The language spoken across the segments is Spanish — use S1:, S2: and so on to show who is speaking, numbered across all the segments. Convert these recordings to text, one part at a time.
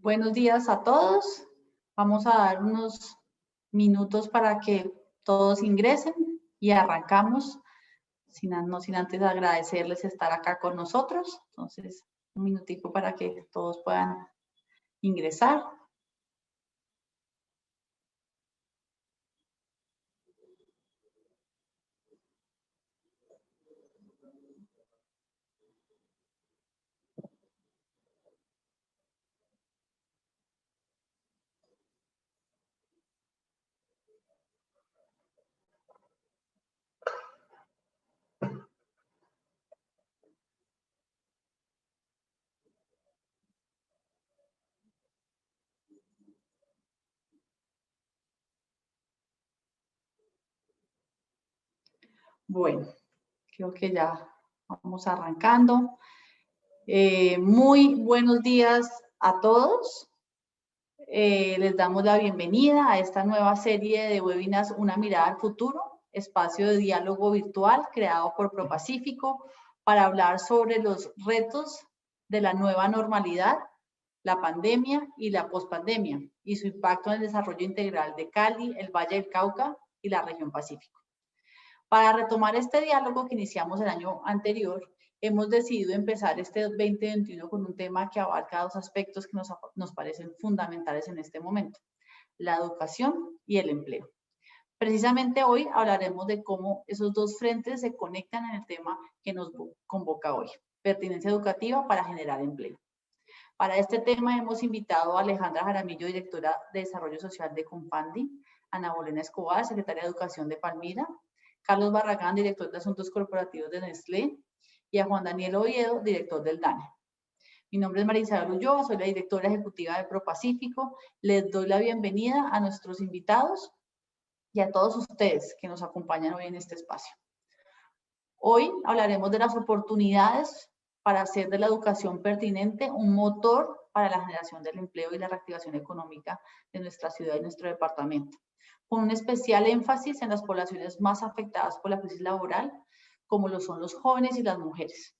S1: Buenos días a todos. Vamos a dar unos minutos para que todos ingresen y arrancamos, no sin antes agradecerles estar acá con nosotros. Entonces, un minutico para que todos puedan ingresar. Bueno, creo que ya vamos arrancando. Muy buenos días a todos. Les damos la bienvenida a esta nueva serie de webinars Una mirada al futuro, espacio de diálogo virtual creado por ProPacífico para hablar sobre los retos de la nueva normalidad, la pandemia y la pospandemia y su impacto en el desarrollo integral de Cali, el Valle del Cauca y la región Pacífico. Para retomar este diálogo que iniciamos el año anterior, hemos decidido empezar este 2021 con un tema que abarca dos aspectos que nos parecen fundamentales en este momento: la educación y el empleo. Precisamente hoy hablaremos de cómo esos dos frentes se conectan en el tema que nos convoca hoy: pertinencia educativa para generar empleo. Para este tema hemos invitado a Alejandra Jaramillo, directora de Desarrollo Social de Confandi, Ana Bolena Escobar, secretaria de Educación de Palmira, Carlos Barragán, director de Asuntos Corporativos de Nestlé, y a Juan Daniel Oviedo, director del DANE. Mi nombre es María Isabel Ulloa, soy la directora ejecutiva de ProPacífico. Les doy la bienvenida a nuestros invitados y a todos ustedes que nos acompañan hoy en este espacio. Hoy hablaremos de las oportunidades para hacer de la educación pertinente un motor para la generación del empleo y la reactivación económica de nuestra ciudad y nuestro departamento, con un especial énfasis en las poblaciones más afectadas por la crisis laboral, como lo son los jóvenes y las mujeres.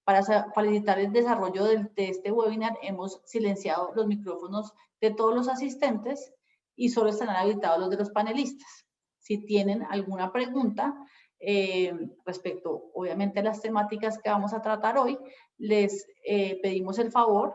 S1: Para facilitar el desarrollo de este webinar, hemos silenciado los micrófonos de todos los asistentes y solo estarán habilitados los de los panelistas. Si tienen alguna pregunta respecto, obviamente, a las temáticas que vamos a tratar hoy, les pedimos el favor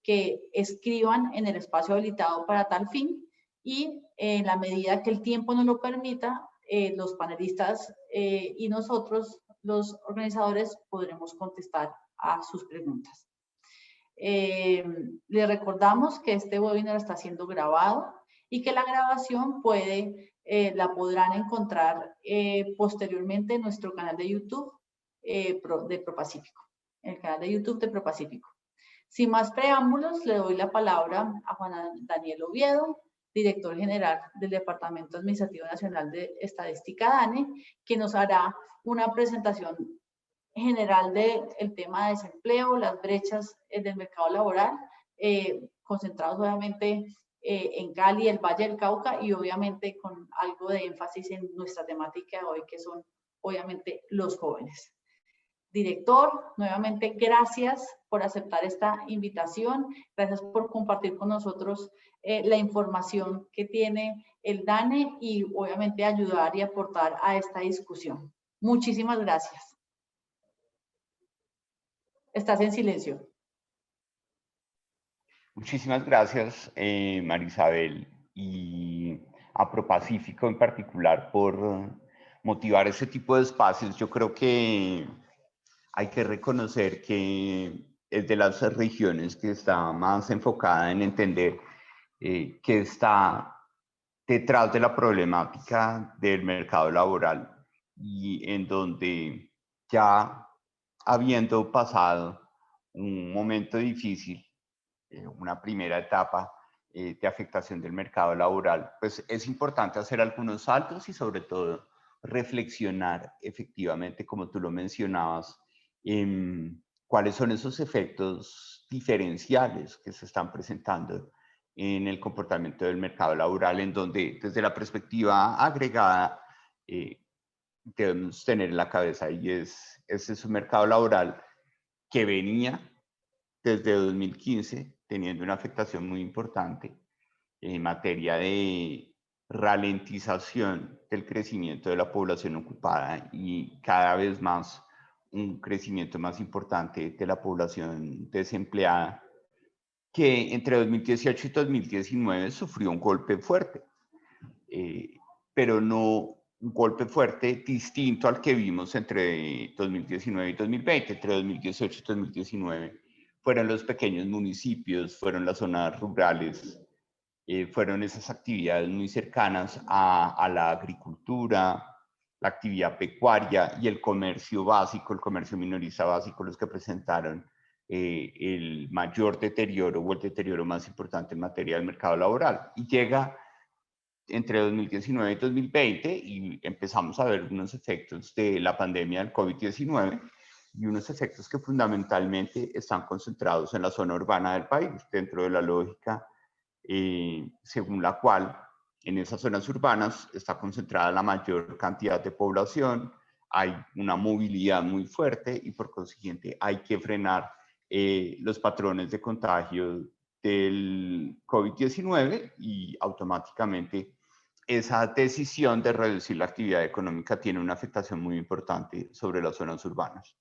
S1: que escriban en el espacio habilitado para tal fin y en la medida que el tiempo nos lo permita, los panelistas y nosotros, los organizadores, podremos contestar a sus preguntas. Les recordamos que este webinar está siendo grabado y que la grabación la podrán encontrar posteriormente en nuestro canal de YouTube de ProPacífico, el canal de YouTube de ProPacífico. Sin más preámbulos, le doy la palabra a Juan Daniel Oviedo, director general del Departamento Administrativo Nacional de Estadística DANE, que nos hará una presentación general del tema de desempleo, las brechas del mercado laboral, concentrados obviamente en Cali, el Valle del Cauca, y obviamente con algo de énfasis en nuestra temática de hoy, que son obviamente los jóvenes. Director, nuevamente gracias por aceptar esta invitación, gracias por compartir con nosotros la información que tiene el DANE y obviamente ayudar y aportar a esta discusión. Muchísimas gracias. Estás en silencio.
S2: Muchísimas gracias, María Isabel, y a ProPacífico en particular por motivar ese tipo de espacios. Yo creo que hay que reconocer que es de las regiones que está más enfocada en entender que está detrás de la problemática del mercado laboral y en donde ya habiendo pasado un momento difícil, una primera etapa de afectación del mercado laboral, pues es importante hacer algunos saltos y sobre todo reflexionar efectivamente, como tú lo mencionabas, cuáles son esos efectos diferenciales que se están presentando en el comportamiento del mercado laboral, en donde desde la perspectiva agregada debemos tener en la cabeza, y es un mercado laboral que venía desde 2015 teniendo una afectación muy importante en materia de ralentización del crecimiento de la población ocupada y cada vez más un crecimiento más importante de la población desempleada, que entre 2018 y 2019 sufrió un golpe fuerte, pero no un golpe fuerte distinto al que vimos entre 2019 y 2020. Entre 2018 y 2019 fueron los pequeños municipios, fueron las zonas rurales, fueron esas actividades muy cercanas a la agricultura, la actividad pecuaria y el comercio básico, el comercio minorista básico, los que presentaron el mayor deterioro o el deterioro más importante en materia del mercado laboral. Y llega entre 2019 y 2020 y empezamos a ver unos efectos de la pandemia del COVID-19 y unos efectos que fundamentalmente están concentrados en la zona urbana del país, dentro de la lógica según la cual en esas zonas urbanas está concentrada la mayor cantidad de población, hay una movilidad muy fuerte y por consiguiente hay que frenar los patrones de contagio del COVID-19 y automáticamente esa decisión de reducir la actividad económica tiene una afectación muy importante sobre las zonas urbanas,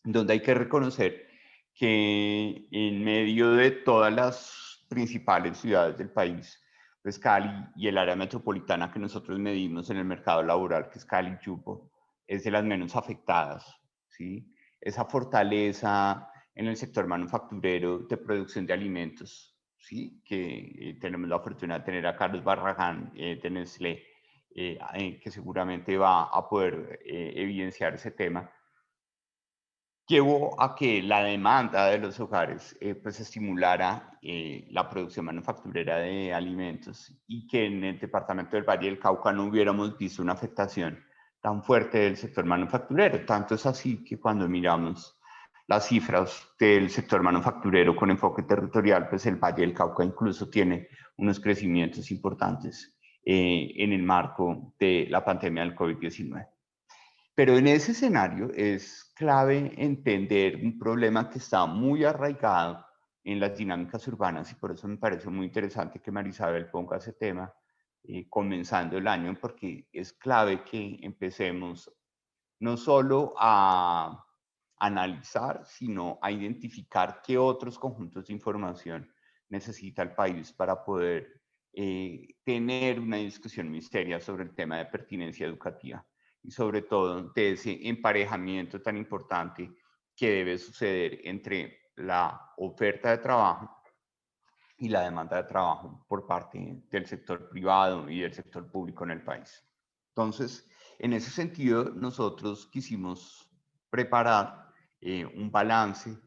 S2: donde hay que reconocer que en medio de todas las principales ciudades del país, pues Cali y el área metropolitana que nosotros medimos en el mercado laboral, que es Cali y Chupo, es de las menos afectadas, ¿sí? Esa fortaleza en el sector manufacturero de producción de alimentos, ¿sí? Que tenemos la fortuna de tener a Carlos Barragán de Nestlé, que seguramente va a poder evidenciar ese tema, llevó a que la demanda de los hogares pues estimulara la producción manufacturera de alimentos y que en el departamento del Valle del Cauca no hubiéramos visto una afectación tan fuerte del sector manufacturero. Tanto es así que cuando miramos las cifras del sector manufacturero con enfoque territorial, pues el Valle del Cauca incluso tiene unos crecimientos importantes en el marco de la pandemia del COVID-19. Pero en ese escenario es clave entender un problema que está muy arraigado en las dinámicas urbanas y por eso me parece muy interesante que Marisabel ponga ese tema comenzando el año, porque es clave que empecemos no solo a analizar, sino a identificar qué otros conjuntos de información necesita el país para poder tener una discusión muy seria sobre el tema de pertinencia educativa y sobre todo de ese emparejamiento tan importante que debe suceder entre la oferta de trabajo y la demanda de trabajo por parte del sector privado y del sector público en el país. Entonces, en ese sentido, nosotros quisimos preparar un balance,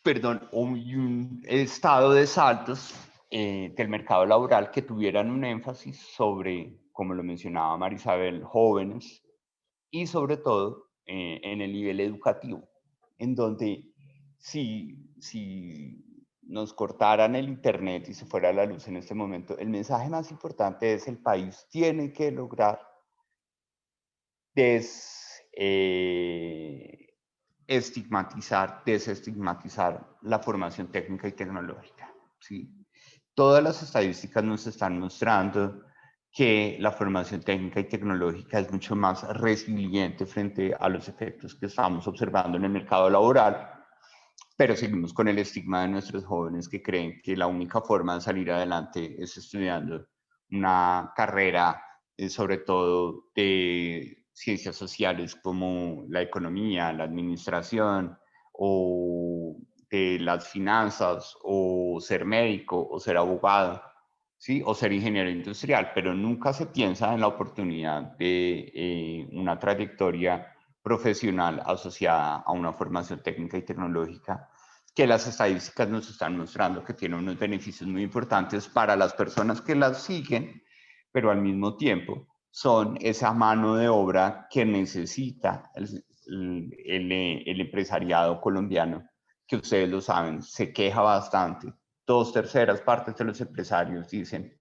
S2: perdón, un estado de saltos del mercado laboral que tuvieran un énfasis sobre, como lo mencionaba Marisabel, jóvenes y sobre todo en el nivel educativo, en donde si nos cortaran el internet y se fuera la luz en este momento, el mensaje más importante es el país tiene que lograr desestigmatizar la formación técnica y tecnológica, ¿sí? Todas las estadísticas nos están mostrando que la formación técnica y tecnológica es mucho más resiliente frente a los efectos que estamos observando en el mercado laboral, pero seguimos con el estigma de nuestros jóvenes que creen que la única forma de salir adelante es estudiando una carrera, sobre todo de ciencias sociales como la economía, la administración o de las finanzas o ser médico o ser abogado, ¿sí? O ser ingeniero industrial, pero nunca se piensa en la oportunidad de una trayectoria profesional asociada a una formación técnica y tecnológica que las estadísticas nos están mostrando que tiene unos beneficios muy importantes para las personas que las siguen, pero al mismo tiempo son esa mano de obra que necesita el empresariado colombiano, que ustedes lo saben, se queja bastante. 2/3 partes de los empresarios dicen,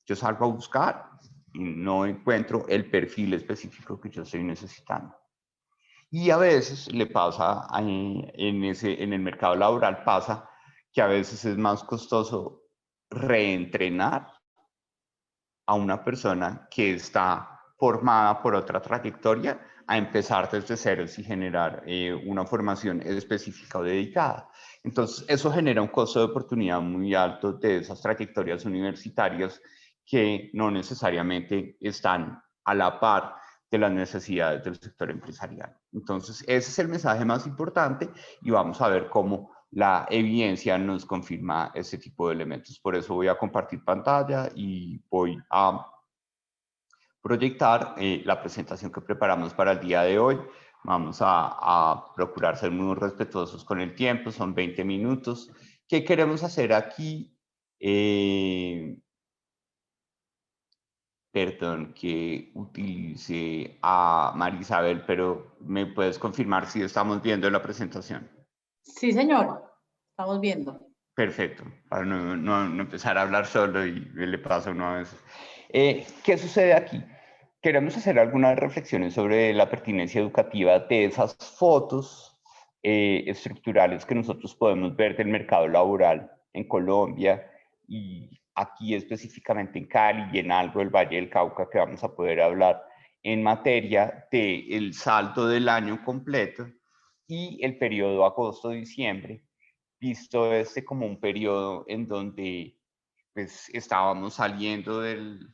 S2: yo salgo a buscar y no encuentro el perfil específico que yo estoy necesitando. Y a veces le pasa en el mercado laboral, pasa que a veces es más costoso reentrenar a una persona que está formada por otra trayectoria a empezar desde ceros y generar una formación específica o dedicada. Entonces, eso genera un costo de oportunidad muy alto de esas trayectorias universitarias que no necesariamente están a la par de las necesidades del sector empresarial. Entonces, ese es el mensaje más importante y vamos a ver cómo la evidencia nos confirma ese tipo de elementos. Por eso voy a compartir pantalla y voy a proyectar la presentación que preparamos para el día de hoy. Vamos a procurar ser muy respetuosos con el tiempo, son 20 minutos. ¿Qué queremos hacer aquí? Perdón que utilice a Marisabel, pero ¿me puedes confirmar si estamos viendo la presentación?
S1: Sí, señor. Estamos viendo.
S2: Perfecto, para no empezar a hablar solo y le pasa a uno a veces. ¿Qué sucede aquí? Queremos hacer algunas reflexiones sobre la pertinencia educativa de esas fotos estructurales que nosotros podemos ver del mercado laboral en Colombia y aquí específicamente en Cali y en algo del Valle del Cauca que vamos a poder hablar en materia del saldo del año completo y el periodo agosto-diciembre, visto este como un periodo en donde pues estábamos saliendo del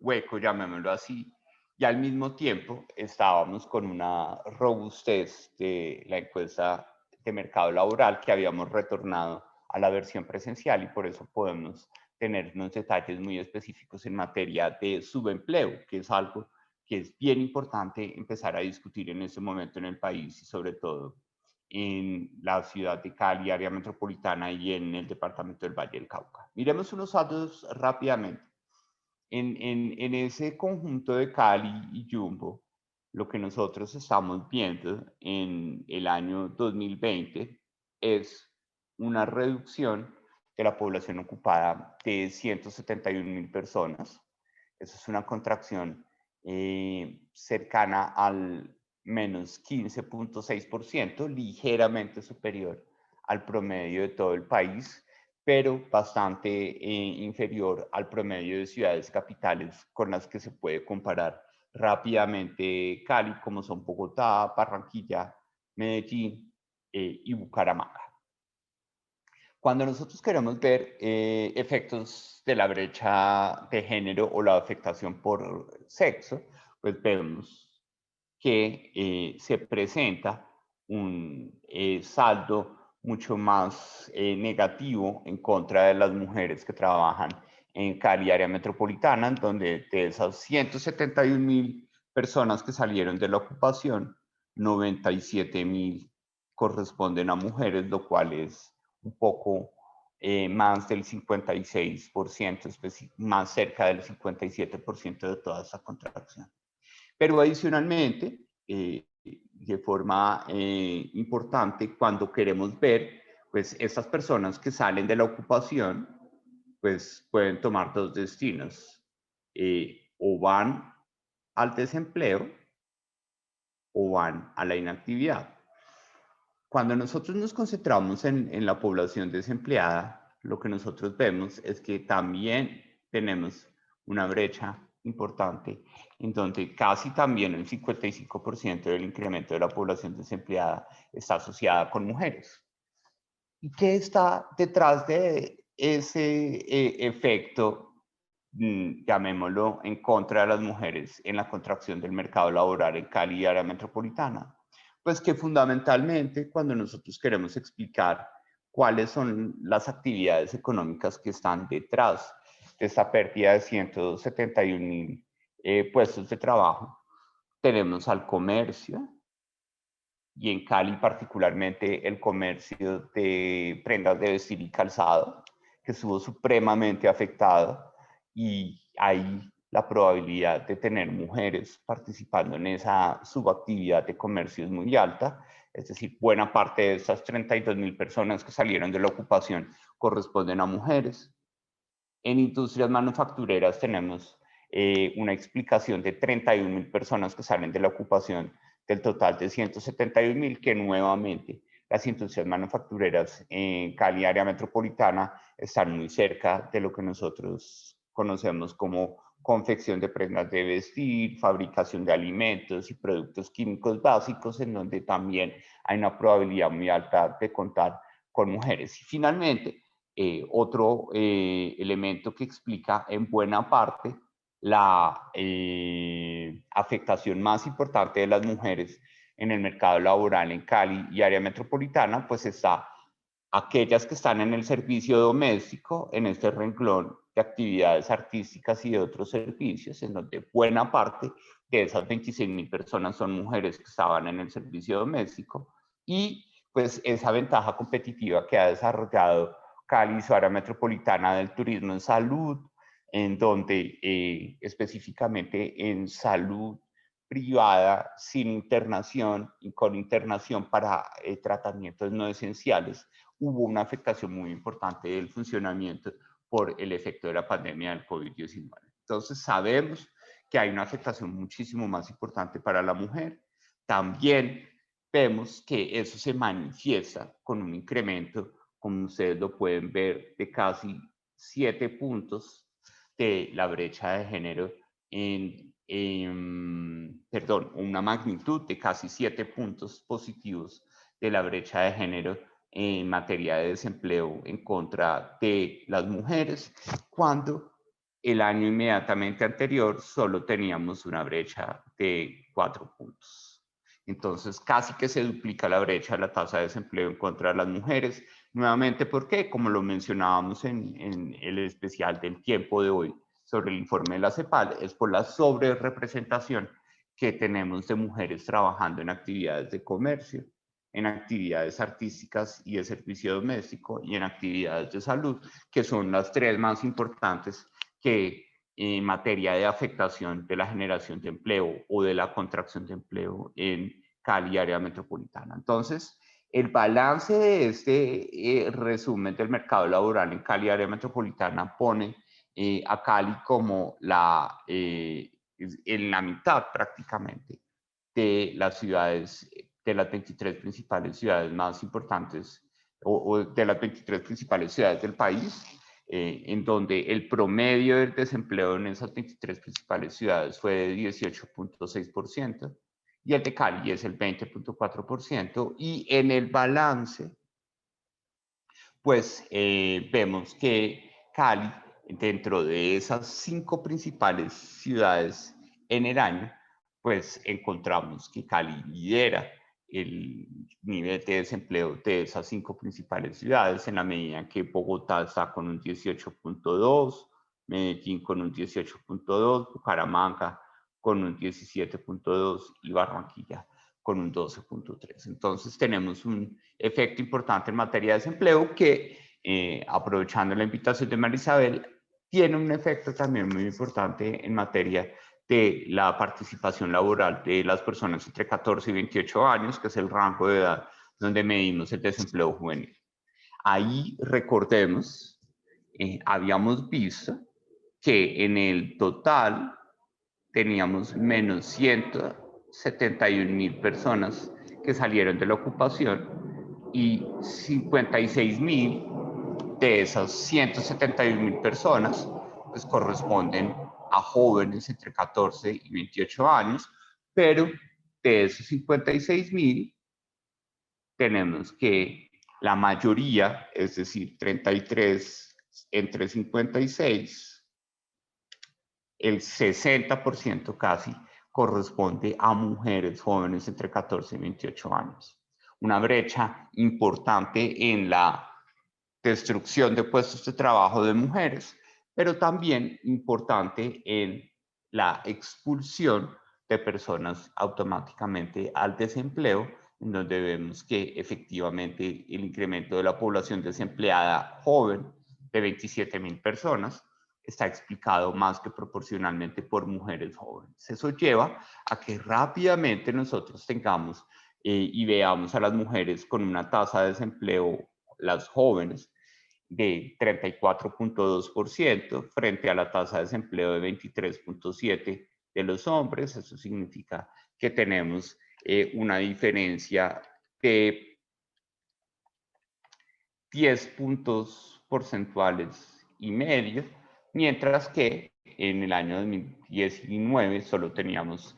S2: hueco, llamémoslo así, y al mismo tiempo estábamos con una robustez de la encuesta de mercado laboral que habíamos retornado a la versión presencial y por eso podemos tener unos detalles muy específicos en materia de subempleo, que es algo que es bien importante empezar a discutir en este momento en el país y sobre todo en la ciudad de Cali, área metropolitana y en el departamento del Valle del Cauca. Miremos unos datos rápidamente. En ese conjunto de Cali y Jumbo, lo que nosotros estamos viendo en el año 2020 es una reducción de la población ocupada de 171.000 personas. Eso es una contracción cercana al menos 15.6%, ligeramente superior al promedio de todo el país, pero bastante inferior al promedio de ciudades capitales con las que se puede comparar rápidamente Cali, como son Bogotá, Barranquilla, Medellín y Bucaramanga. Cuando nosotros queremos ver efectos de la brecha de género o la afectación por sexo, pues vemos que se presenta un saldo mucho más negativo en contra de las mujeres que trabajan en Cali, área metropolitana, en donde de esas 171.000 personas que salieron de la ocupación, 97.000 corresponden a mujeres, lo cual es un poco más del 56%, más cerca del 57% de toda esa contracción. Pero adicionalmente, de forma importante, cuando queremos ver, pues estas personas que salen de la ocupación, pues pueden tomar dos destinos. O van al desempleo o van a la inactividad. Cuando nosotros nos concentramos en la población desempleada, lo que nosotros vemos es que también tenemos una brecha importante en donde casi también el 55% del incremento de la población desempleada está asociada con mujeres. ¿Y qué está detrás de ese efecto, llamémoslo, en contra de las mujeres en la contracción del mercado laboral en Cali y área metropolitana? Pues que fundamentalmente cuando nosotros queremos explicar cuáles son las actividades económicas que están detrás de esta pérdida de 171.000 puestos de trabajo, tenemos al comercio, y en Cali particularmente el comercio de prendas de vestir y calzado, que estuvo supremamente afectado y ahí la probabilidad de tener mujeres participando en esa subactividad de comercio es muy alta, es decir, buena parte de esas 32.000 personas que salieron de la ocupación corresponden a mujeres. En industrias manufactureras tenemos una explicación de 31.000 personas que salen de la ocupación del total de 171.000, que nuevamente las industrias manufactureras en Cali, área metropolitana, están muy cerca de lo que nosotros conocemos como confección de prendas de vestir, fabricación de alimentos y productos químicos básicos, en donde también hay una probabilidad muy alta de contar con mujeres. Y finalmente, otro elemento que explica en buena parte la afectación más importante de las mujeres en el mercado laboral en Cali y área metropolitana, pues está aquellas que están en el servicio doméstico, en este renglón de actividades artísticas y de otros servicios, en donde buena parte de esas 26.000 personas son mujeres que estaban en el servicio doméstico, y pues esa ventaja competitiva que ha desarrollado Cali y su área metropolitana del turismo en salud, en donde específicamente en salud privada, sin internación y con internación para tratamientos no esenciales, hubo una afectación muy importante del funcionamiento por el efecto de la pandemia del COVID-19. Entonces sabemos que hay una afectación muchísimo más importante para la mujer. También vemos que eso se manifiesta con un incremento, como ustedes lo pueden ver, de casi 7 puntos de la brecha de género perdón, una magnitud de casi 7 puntos positivos de la brecha de género en materia de desempleo en contra de las mujeres, cuando el año inmediatamente anterior solo teníamos una brecha de 4 puntos. Entonces, casi que se duplica la brecha de la tasa de desempleo en contra de las mujeres. Nuevamente, ¿por qué? Como lo mencionábamos en el especial del tiempo de hoy sobre el informe de la CEPAL, es por la sobrerepresentación que tenemos de mujeres trabajando en actividades de comercio, en actividades artísticas y de servicio doméstico y en actividades de salud, que son las tres más importantes que en materia de afectación de la generación de empleo o de la contracción de empleo en Cali, área metropolitana. Entonces, el balance de este resumen del mercado laboral en Cali, área metropolitana, pone a Cali como en la mitad prácticamente de las ciudades, de las 23 principales ciudades más importantes o de las 23 principales ciudades del país, en donde el promedio del desempleo en esas 23 principales ciudades fue de 18.6% y el de Cali es el 20.4%, y en el balance pues vemos que Cali, dentro de esas 5 principales ciudades en el año, pues encontramos que Cali lidera el nivel de desempleo de esas 5 principales ciudades, en la medida que Bogotá está con un 18.2, Medellín con un 18.2, Bucaramanga con un 17.2 y Barranquilla con un 12.3. Entonces tenemos un efecto importante en materia de desempleo que, aprovechando la invitación de María Isabel, tiene un efecto también muy importante en materia de la participación laboral de las personas entre 14 y 28 años, que es el rango de edad donde medimos el desempleo juvenil. Ahí, recordemos, habíamos visto que en el total teníamos menos 171.000 personas que salieron de la ocupación, y 56.000 de esas 171.000 personas pues corresponden a jóvenes entre 14 y 28 años, pero de esos 56.000 tenemos que la mayoría, es decir, 33 entre 56, el 60% casi, corresponde a mujeres jóvenes entre 14 y 28 años. Una brecha importante en la destrucción de puestos de trabajo de mujeres, pero también importante en la expulsión de personas automáticamente al desempleo, en donde vemos que efectivamente el incremento de la población desempleada joven de 27.000 personas está explicado más que proporcionalmente por mujeres jóvenes. Eso lleva a que rápidamente nosotros tengamos y veamos a las mujeres con una tasa de desempleo, las jóvenes, de 34.2% frente a la tasa de desempleo de 23.7% de los hombres. Eso significa que tenemos una diferencia de 10 puntos porcentuales y medio, mientras que en el año 2019 solo teníamos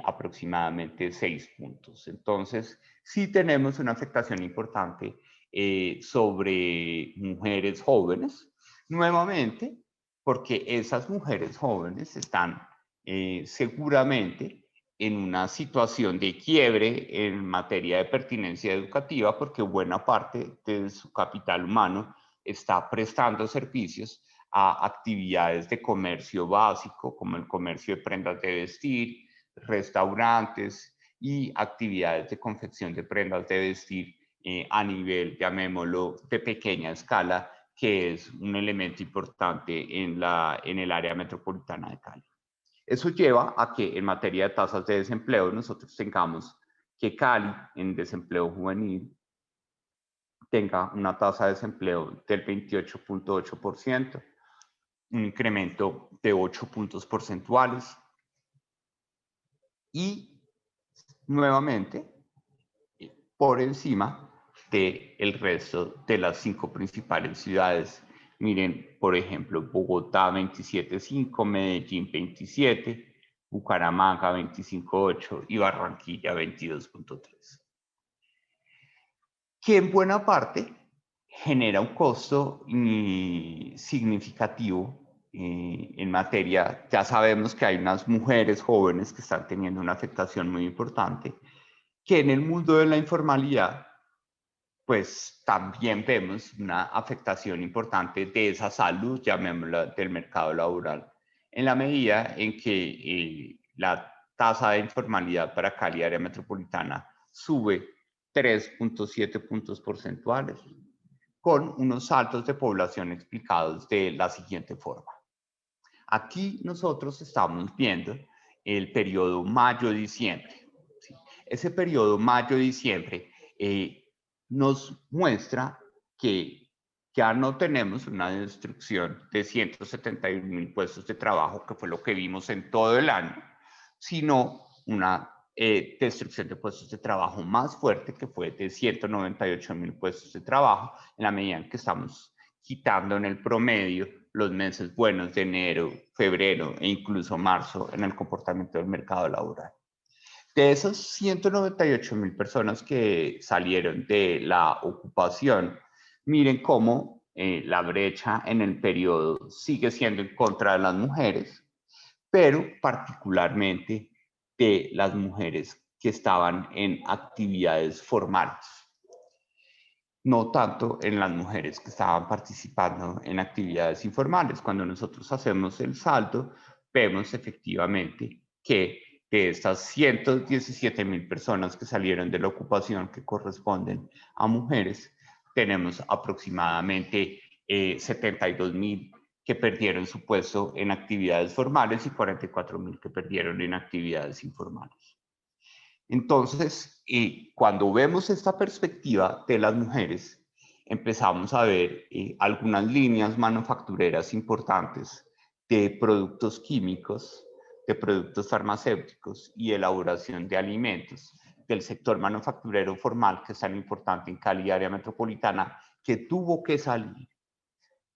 S2: aproximadamente 6 puntos. Entonces, sí tenemos una afectación importante sobre mujeres jóvenes, nuevamente, porque esas mujeres jóvenes están seguramente en una situación de quiebre en materia de pertinencia educativa, porque buena parte de su capital humano está prestando servicios a actividades de comercio básico, como el comercio de prendas de vestir, restaurantes y actividades de confección de prendas de vestir a nivel, llamémoslo, de pequeña escala, que es un elemento importante en el área metropolitana de Cali. Eso lleva a que en materia de tasas de desempleo nosotros tengamos que Cali en desempleo juvenil tenga una tasa de desempleo del 28.8%, un incremento de 8 puntos porcentuales y nuevamente por encima del resto de las 5 principales ciudades. Miren, por ejemplo, Bogotá 27.5, Medellín 27, Bucaramanga 25.8 y Barranquilla 22.3. Que en buena parte genera un costo significativo en materia, ya sabemos que hay unas mujeres jóvenes que están teniendo una afectación muy importante, que en el mundo de la informalidad pues también vemos una afectación importante de esa salud, llamémosla, del mercado laboral, en la medida en que la tasa de informalidad para Cali, área metropolitana, sube 3.7 puntos porcentuales, con unos saltos de población explicados de la siguiente forma. Aquí nosotros estamos viendo el periodo mayo-diciembre. ¿Sí? Ese periodo mayo-diciembre nos muestra que ya no tenemos una destrucción de 171.000 puestos de trabajo, que fue lo que vimos en todo el año, sino una destrucción de puestos de trabajo más fuerte, que fue de 198.000 puestos de trabajo, en la medida en que estamos quitando en el promedio los meses buenos de enero, febrero e incluso marzo en el comportamiento del mercado laboral. De esas 198.000 personas que salieron de la ocupación, miren cómo la brecha en el periodo sigue siendo en contra de las mujeres, pero particularmente de las mujeres que estaban en actividades formales, no tanto en las mujeres que estaban participando en actividades informales. Cuando nosotros hacemos el saldo, vemos efectivamente que de estas 117.000 personas que salieron de la ocupación, que corresponden a mujeres, tenemos aproximadamente 72.000 que perdieron su puesto en actividades formales y 44.000 que perdieron en actividades informales. Entonces, cuando vemos esta perspectiva de las mujeres, empezamos a ver algunas líneas manufactureras importantes de productos químicos, de productos farmacéuticos y elaboración de alimentos del sector manufacturero formal, que es tan importante en Cali, área metropolitana, que tuvo que salir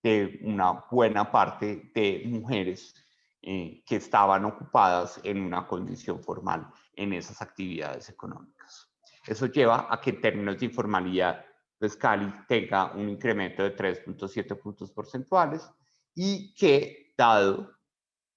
S2: de una buena parte de mujeres que estaban ocupadas en una condición formal en esas actividades económicas. Eso lleva a que en términos de informalidad, pues Cali tenga un incremento de 3.7 puntos porcentuales y que, dado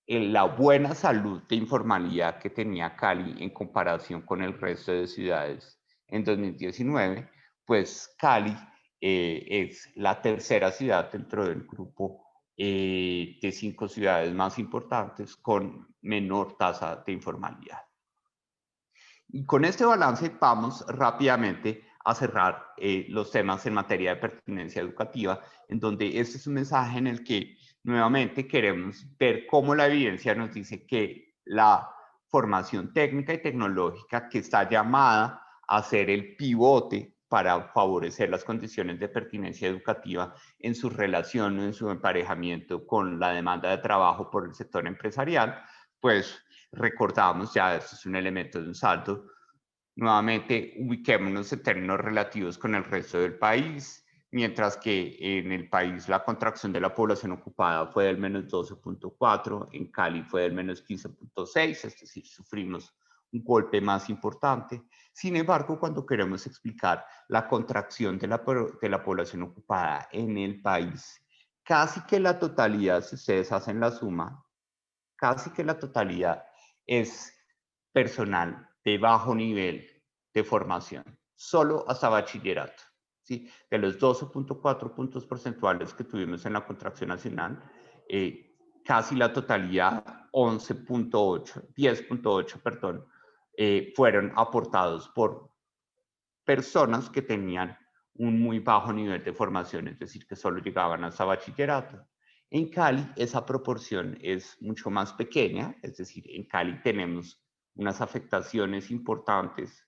S2: la buena salud de informalidad que tenía Cali en comparación con el resto de ciudades en 2019, pues Cali es la tercera ciudad dentro del grupo de 5 ciudades más importantes con menor tasa de informalidad. Y con este balance vamos rápidamente a cerrar los temas en materia de pertinencia educativa, en donde este es un mensaje en el que nuevamente queremos ver cómo la evidencia nos dice que la formación técnica y tecnológica, que está llamada a ser el pivote para favorecer las condiciones de pertinencia educativa en su relación o en su emparejamiento con la demanda de trabajo por el sector empresarial, pues recordamos, ya esto es un elemento de un salto, nuevamente ubiquémonos en términos relativos con el resto del país. mientras que en el país la contracción de la población ocupada fue del menos 12.4, en Cali fue del menos 15.6, es decir, sufrimos un golpe más importante. Sin embargo, cuando queremos explicar la contracción de la población ocupada en el país, casi que la totalidad, si ustedes hacen la suma, casi que la totalidad es personal de bajo nivel de formación, solo hasta bachillerato. ¿Sí? De los 12.4 puntos porcentuales que tuvimos en la contracción nacional, casi la totalidad, 11.8, 10.8, perdón, fueron aportados por personas que tenían un muy bajo nivel de formación, es decir, que solo llegaban hasta bachillerato. En Cali esa proporción es mucho más pequeña, es decir, en Cali tenemos unas afectaciones importantes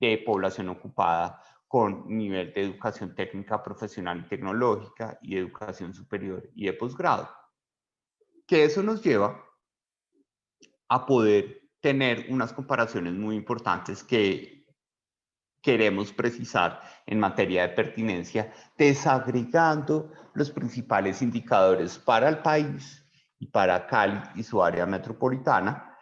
S2: de población ocupada con nivel de educación técnica, profesional y tecnológica y educación superior y de posgrado. Que eso nos lleva a poder tener unas comparaciones muy importantes que queremos precisar en materia de pertinencia, desagregando los principales indicadores para el país y para Cali y su área metropolitana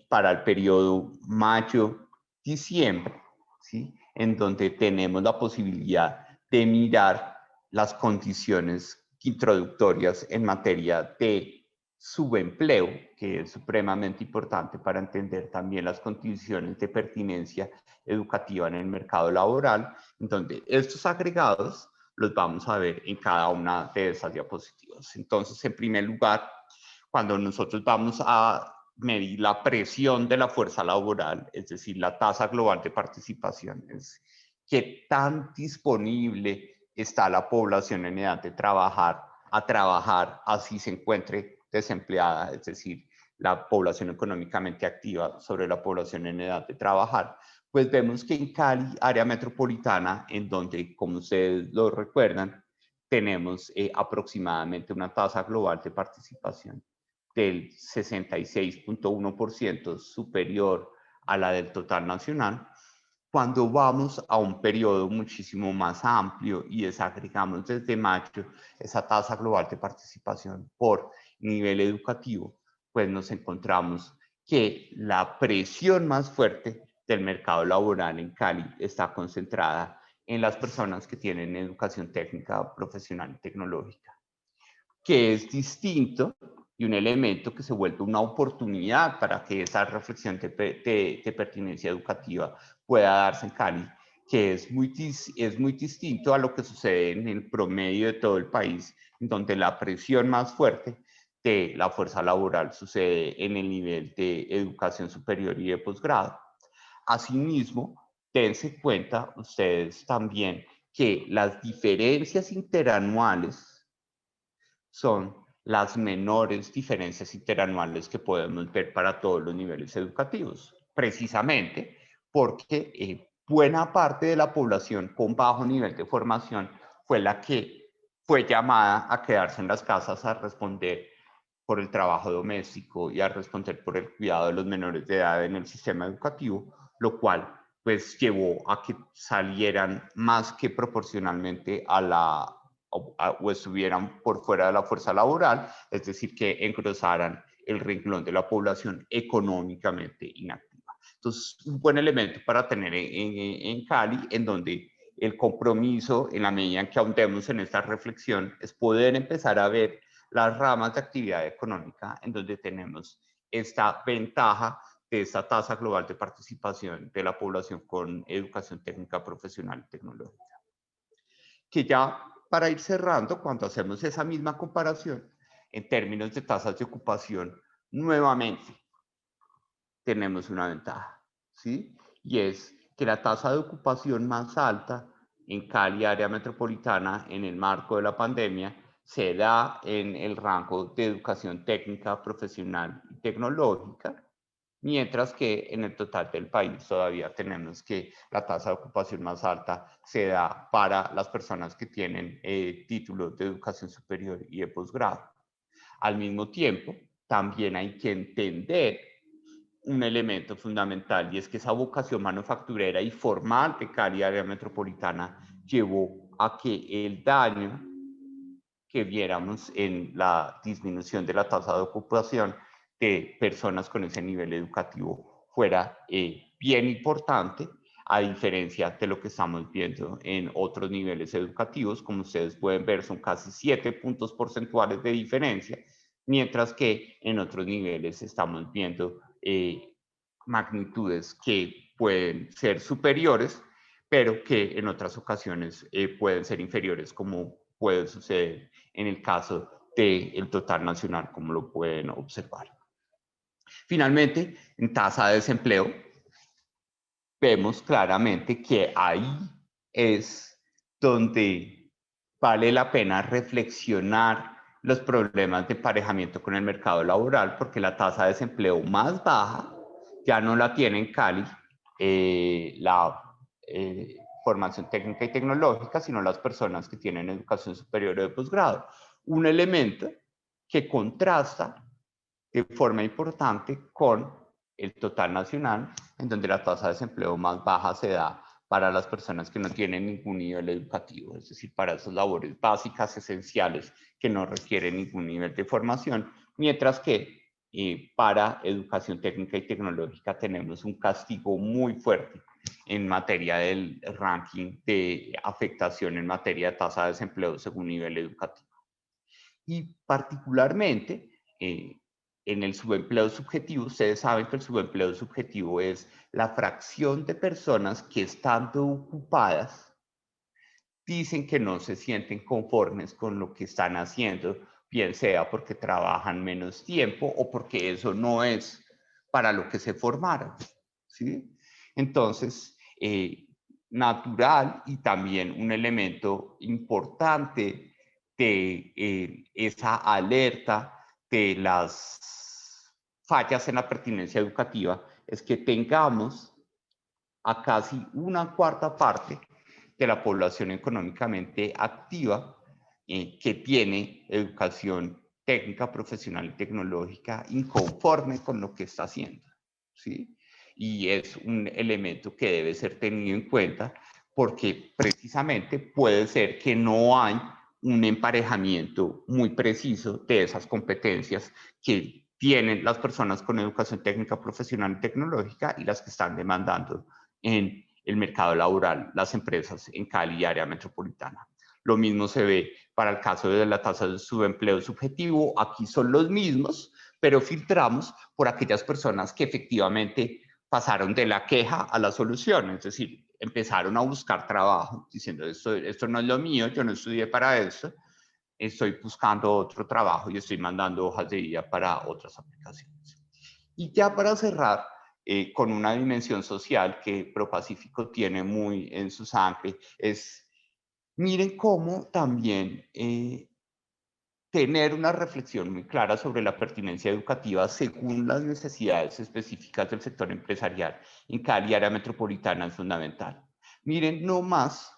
S2: para el periodo mayo-diciembre, ¿sí? En donde tenemos la posibilidad de mirar las condiciones introductorias en materia de subempleo, que es supremamente importante para entender también las condiciones de pertinencia educativa en el mercado laboral, en donde estos agregados los vamos a ver en cada una de esas diapositivas. Entonces, en primer lugar, cuando nosotros vamos a medir la presión de la fuerza laboral, es decir, la tasa global de participación, es qué tan disponible está la población en edad de trabajar, a trabajar, así se encuentre desempleada, es decir, la población económicamente activa sobre la población en edad de trabajar, pues vemos que en Cali, área metropolitana, en donde, como ustedes lo recuerdan, tenemos aproximadamente una tasa global de participación del 66.1% superior a la del total nacional. Cuando vamos a un periodo muchísimo más amplio y desagregamos desde mayo esa tasa global de participación por nivel educativo, pues nos encontramos que la presión más fuerte del mercado laboral en Cali está concentrada en las personas que tienen educación técnica, profesional y tecnológica, que es distinto y un elemento que se vuelve una oportunidad para que esa reflexión de pertinencia educativa pueda darse en Cali, que es muy distinto a lo que sucede en el promedio de todo el país, donde la presión más fuerte de la fuerza laboral sucede en el nivel de educación superior y de posgrado. Asimismo, dense cuenta ustedes también que las diferencias interanuales son las menores diferencias interanuales que podemos ver para todos los niveles educativos, precisamente porque buena parte de la población con bajo nivel de formación fue la que fue llamada a quedarse en las casas a responder por el trabajo doméstico y a responder por el cuidado de los menores de edad en el sistema educativo, lo cual pues llevó a que salieran más que proporcionalmente a la o estuvieran por fuera de la fuerza laboral, es decir, que engrosaran el renglón de la población económicamente inactiva. Entonces, un buen elemento para tener en Cali, en donde el compromiso, en la medida en que ahondemos en esta reflexión, es poder empezar a ver las ramas de actividad económica en donde tenemos esta ventaja de esta tasa global de participación de la población con educación técnica, profesional y tecnológica. Que ya para ir cerrando, cuando hacemos esa misma comparación en términos de tasas de ocupación, nuevamente tenemos una ventaja, ¿sí? Y es que la tasa de ocupación más alta en Cali, área metropolitana, en el marco de la pandemia, se da en el rango de educación técnica, profesional y tecnológica, mientras que en el total del país todavía tenemos que la tasa de ocupación más alta se da para las personas que tienen títulos de educación superior y de posgrado. Al mismo tiempo, también hay que entender un elemento fundamental y es que esa vocación manufacturera y formal de Cali, área metropolitana, llevó a que el daño que viéramos en la disminución de la tasa de ocupación de personas con ese nivel educativo fuera bien importante, a diferencia de lo que estamos viendo en otros niveles educativos. Como ustedes pueden ver, son casi 7 puntos porcentuales de diferencia, mientras que en otros niveles estamos viendo magnitudes que pueden ser superiores, pero que en otras ocasiones pueden ser inferiores, como puede suceder en el caso del total nacional, como lo pueden observar. Finalmente, en tasa de desempleo, vemos claramente que ahí es donde vale la pena reflexionar los problemas de emparejamiento con el mercado laboral, porque la tasa de desempleo más baja ya no la tiene en Cali la formación técnica y tecnológica, sino las personas que tienen educación superior o de posgrado. Un elemento que contrasta de forma importante con el total nacional, en donde la tasa de desempleo más baja se da para las personas que no tienen ningún nivel educativo, es decir, para esas labores básicas, esenciales, que no requieren ningún nivel de formación, mientras que para educación técnica y tecnológica tenemos un castigo muy fuerte en materia del ranking de afectación en materia de tasa de desempleo según nivel educativo. Y particularmente en el subempleo subjetivo, ustedes saben que el subempleo subjetivo es la fracción de personas que estando ocupadas dicen que no se sienten conformes con lo que están haciendo, bien sea porque trabajan menos tiempo o porque eso no es para lo que se formaron, ¿sí? Entonces, natural y también un elemento importante de esa alerta de las fallas en la pertinencia educativa es que tengamos a casi una cuarta parte de la población económicamente activa que tiene educación técnica, profesional y tecnológica inconforme con lo que está haciendo, ¿sí? Y es un elemento que debe ser tenido en cuenta porque precisamente puede ser que no hay un emparejamiento muy preciso de esas competencias que tienen las personas con educación técnica, profesional y tecnológica y las que están demandando en el mercado laboral las empresas en Cali y área metropolitana. Lo mismo se ve para el caso de la tasa de subempleo subjetivo. Aquí son los mismos, pero filtramos por aquellas personas que efectivamente pasaron de la queja a la solución, es decir, empezaron a buscar trabajo diciendo esto no es lo mío, yo no estudié para eso, estoy buscando otro trabajo y estoy mandando hojas de vida para otras aplicaciones. Y ya para cerrar, con una dimensión social que ProPacífico tiene muy en su sangre, es miren cómo también tener una reflexión muy clara sobre la pertinencia educativa según las necesidades específicas del sector empresarial en Cali, área metropolitana, es fundamental. Miren no más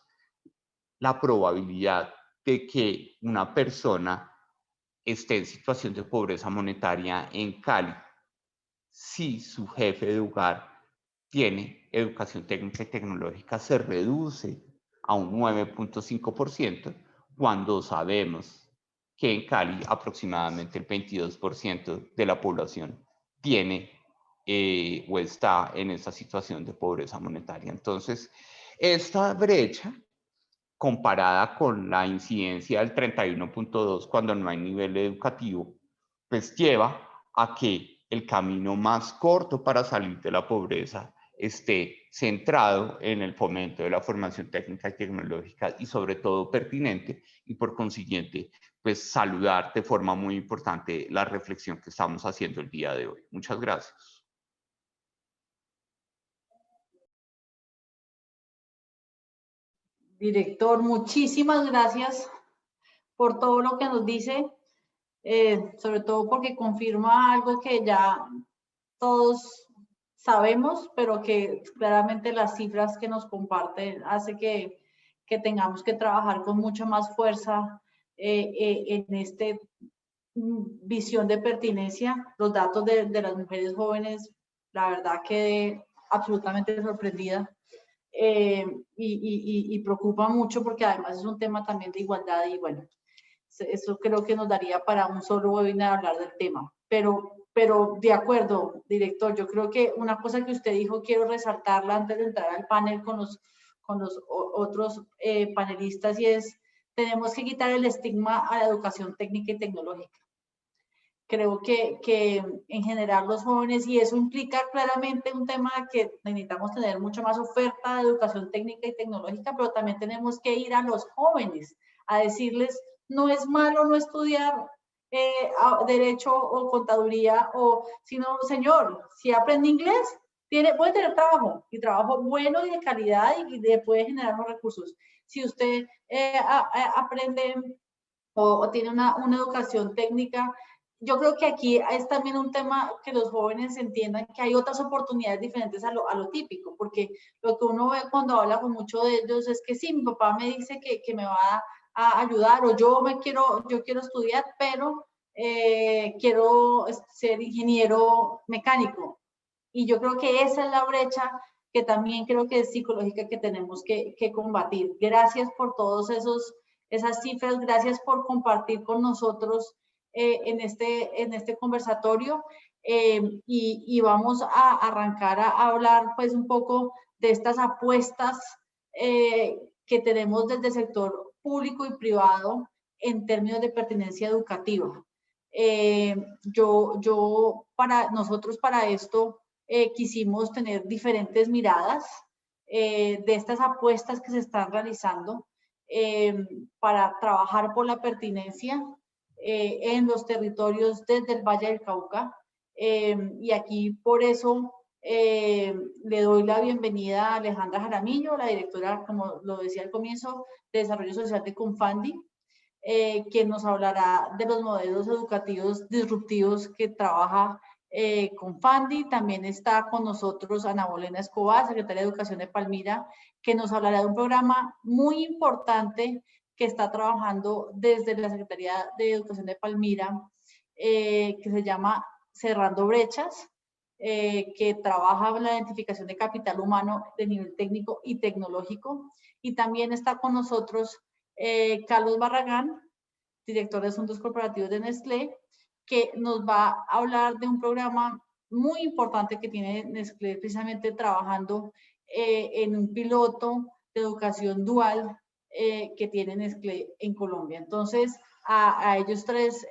S2: la probabilidad de que una persona esté en situación de pobreza monetaria en Cali si su jefe de hogar tiene educación técnica y tecnológica, se reduce a un 9.5% cuando sabemos que en Cali aproximadamente el 22% de la población tiene o está en esta situación de pobreza monetaria. Entonces, esta brecha comparada con la incidencia del 31.2 cuando no hay nivel educativo, pues lleva a que el camino más corto para salir de la pobreza esté centrado en el fomento de la formación técnica y tecnológica y sobre todo pertinente y por consiguiente pues saludar de forma muy importante la reflexión que estamos haciendo el día de hoy. Muchas gracias.
S1: Director, muchísimas gracias por todo lo que nos dice, sobre todo porque confirma algo que ya todos sabemos, pero que claramente las cifras que nos comparte hace que tengamos que trabajar con mucha más fuerza en este visión de pertinencia. Los datos de las mujeres jóvenes, la verdad quedé absolutamente sorprendida. y preocupa mucho porque además es un tema también de igualdad y bueno, eso creo que nos daría para un solo webinar hablar del tema. Pero de acuerdo, director, yo creo que una cosa que usted dijo, quiero resaltarla antes de entrar al panel con los otros panelistas, y es, tenemos que quitar el estigma a la educación técnica y tecnológica. Creo que en general los jóvenes, y eso implica claramente un tema que necesitamos tener mucho más oferta de educación técnica y tecnológica, pero también tenemos que ir a los jóvenes a decirles, no es malo no estudiar derecho o contaduría, o sino, señor, si aprende inglés, puede tener trabajo, y trabajo bueno y de calidad, y puede generar unos recursos. Si usted aprende o tiene una educación técnica, yo creo que aquí es también un tema que los jóvenes entiendan que hay otras oportunidades diferentes a lo típico, porque lo que uno ve cuando habla con muchos de ellos es que sí, mi papá me dice que me va a ayudar, o yo quiero estudiar, pero quiero ser ingeniero mecánico. Y yo creo que esa es la brecha que también creo que es psicológica, que tenemos que combatir. Gracias por todos esas cifras, gracias por compartir con nosotros en este conversatorio, y vamos a arrancar a hablar pues un poco de estas apuestas que tenemos desde el sector público y privado en términos de pertinencia educativa. Nosotros para esto quisimos tener diferentes miradas de estas apuestas que se están realizando para trabajar por la pertinencia en los territorios desde el Valle del Cauca. Y aquí por eso le doy la bienvenida a Alejandra Jaramillo, la directora, como lo decía al comienzo, de Desarrollo Social de Confandi, quien nos hablará de los modelos educativos disruptivos que trabaja Confandi. También está con nosotros Ana Bolena Escobar, secretaria de Educación de Palmira, que nos hablará de un programa muy importante que está trabajando desde la Secretaría de Educación de Palmira, que se llama Cerrando Brechas, que trabaja en la identificación de capital humano de nivel técnico y tecnológico. Y también está con nosotros Carlos Barragán, director de Asuntos Corporativos de Nestlé, que nos va a hablar de un programa muy importante que tiene Nestlé, precisamente trabajando en un piloto de educación dual que tiene Nestlé en Colombia. Entonces, a ellos tres,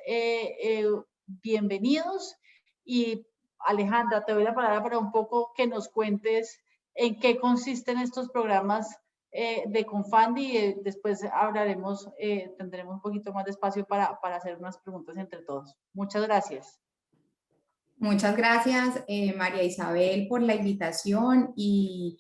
S1: bienvenidos. Y Alejandra, te doy la palabra para un poco que nos cuentes en qué consisten estos programas de Confandi, y después hablaremos, tendremos un poquito más de espacio para hacer unas preguntas entre todos. Muchas gracias.
S3: Muchas gracias, María Isabel, por la invitación, y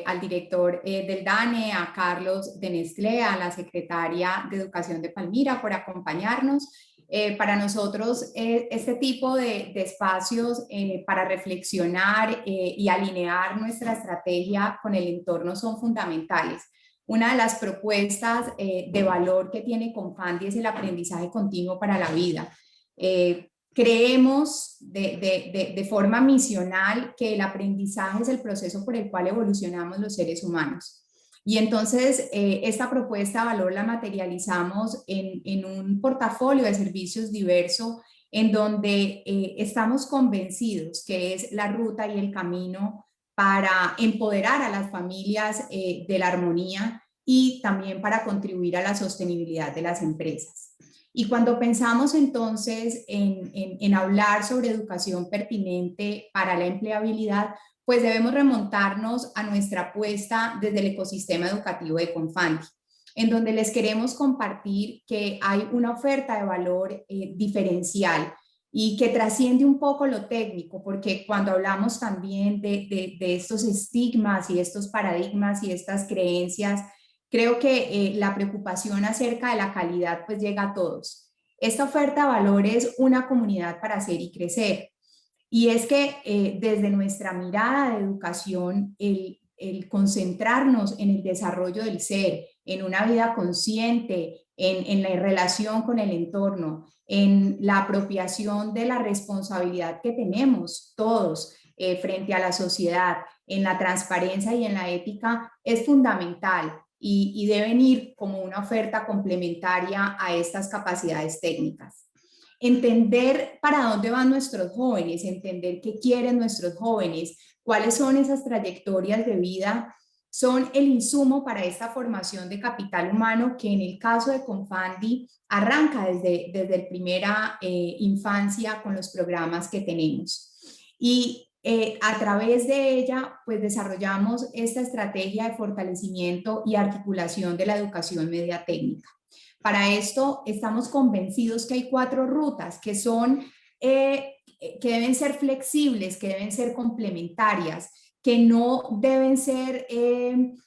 S3: al director del DANE, a Carlos de Nestlé, a la secretaria de Educación de Palmira por acompañarnos. Para nosotros este tipo de espacios para reflexionar y alinear nuestra estrategia con el entorno son fundamentales. Una de las propuestas de valor que tiene Confandi es el aprendizaje continuo para la vida. Creemos de forma misional que el aprendizaje es el proceso por el cual evolucionamos los seres humanos. Y entonces esta propuesta de valor la materializamos en un portafolio de servicios diverso, en donde estamos convencidos que es la ruta y el camino para empoderar a las familias de la armonía, y también para contribuir a la sostenibilidad de las empresas. Y cuando pensamos entonces en hablar sobre educación pertinente para la empleabilidad, pues debemos remontarnos a nuestra apuesta desde el ecosistema educativo de Confandi, en donde les queremos compartir que hay una oferta de valor diferencial y que trasciende un poco lo técnico, porque cuando hablamos también de estos estigmas y estos paradigmas y estas creencias, creo que la preocupación acerca de la calidad pues llega a todos. Esta oferta de valor es una comunidad para hacer y crecer. Y es que desde nuestra mirada de educación, el concentrarnos en el desarrollo del ser, en una vida consciente, en la relación con el entorno, en la apropiación de la responsabilidad que tenemos todos frente a la sociedad, en la transparencia y en la ética, es fundamental y deben ir como una oferta complementaria a estas capacidades técnicas. Entender para dónde van nuestros jóvenes, entender qué quieren nuestros jóvenes, cuáles son esas trayectorias de vida, son el insumo para esta formación de capital humano que en el caso de Confandi arranca desde la primera infancia con los programas que tenemos. Y a través de ella, pues desarrollamos esta estrategia de fortalecimiento y articulación de la educación media técnica. Para esto estamos convencidos que hay 4 rutas que son, que deben ser flexibles, que deben ser complementarias, que no deben ser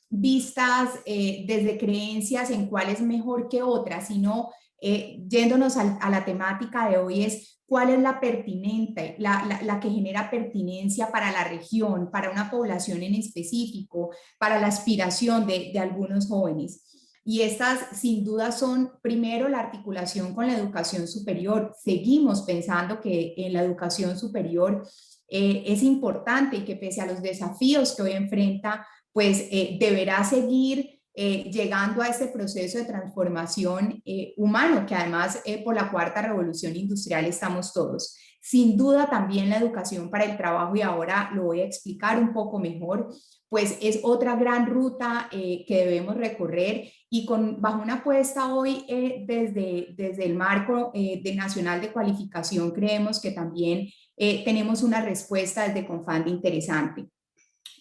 S3: vistas desde creencias en cuál es mejor que otra, sino yéndonos a la temática de hoy es cuál es la pertinente, la que genera pertinencia para la región, para una población en específico, para la aspiración de algunos jóvenes. Y estas sin duda son, primero, la articulación con la educación superior. Seguimos pensando que en la educación superior es importante y que pese a los desafíos que hoy enfrenta, pues deberá seguir llegando a este proceso de transformación humano, que además por la 4ª revolución industrial estamos todos. Sin duda también la educación para el trabajo, y ahora lo voy a explicar un poco mejor, pues es otra gran ruta que debemos recorrer y bajo una apuesta hoy desde el marco nacional de cualificación creemos que también tenemos una respuesta desde Confandi interesante.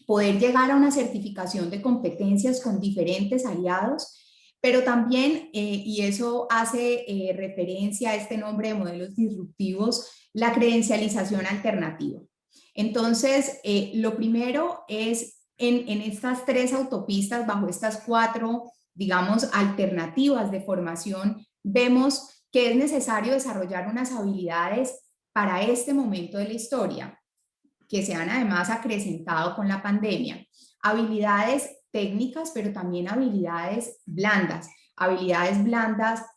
S3: Poder llegar a una certificación de competencias con diferentes aliados, pero también, y eso hace referencia a este nombre de modelos disruptivos, la credencialización alternativa. Entonces, lo primero es en estas 3 autopistas, bajo estas 4, digamos, alternativas de formación, vemos que es necesario desarrollar unas habilidades para este momento de la historia, que se han además acrecentado con la pandemia. Habilidades técnicas, pero también habilidades blandas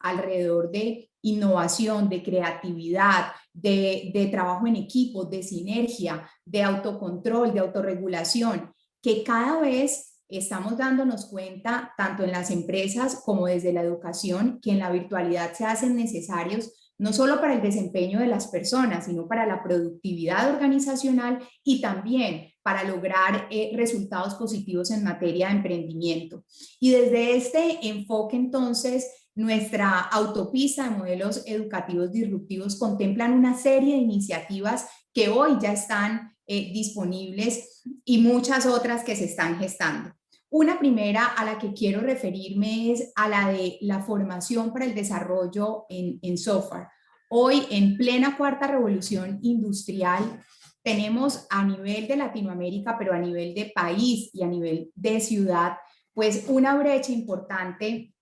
S3: alrededor de innovación, de creatividad, de trabajo en equipo, de sinergia, de autocontrol, de autorregulación, que cada vez estamos dándonos cuenta, tanto en las empresas como desde la educación, que en la virtualidad se hacen necesarios no solo para el desempeño de las personas, sino para la productividad organizacional y también para lograr resultados positivos en materia de emprendimiento. Y desde este enfoque, entonces, nuestra autopista de modelos educativos disruptivos contemplan una serie de iniciativas que hoy ya están disponibles y muchas otras que se están gestando. Una primera a la que quiero referirme es a la de la formación para el desarrollo en software. Hoy, en plena 4ª revolución industrial, tenemos a nivel de Latinoamérica, pero a nivel de país y a nivel de ciudad, pues una brecha importante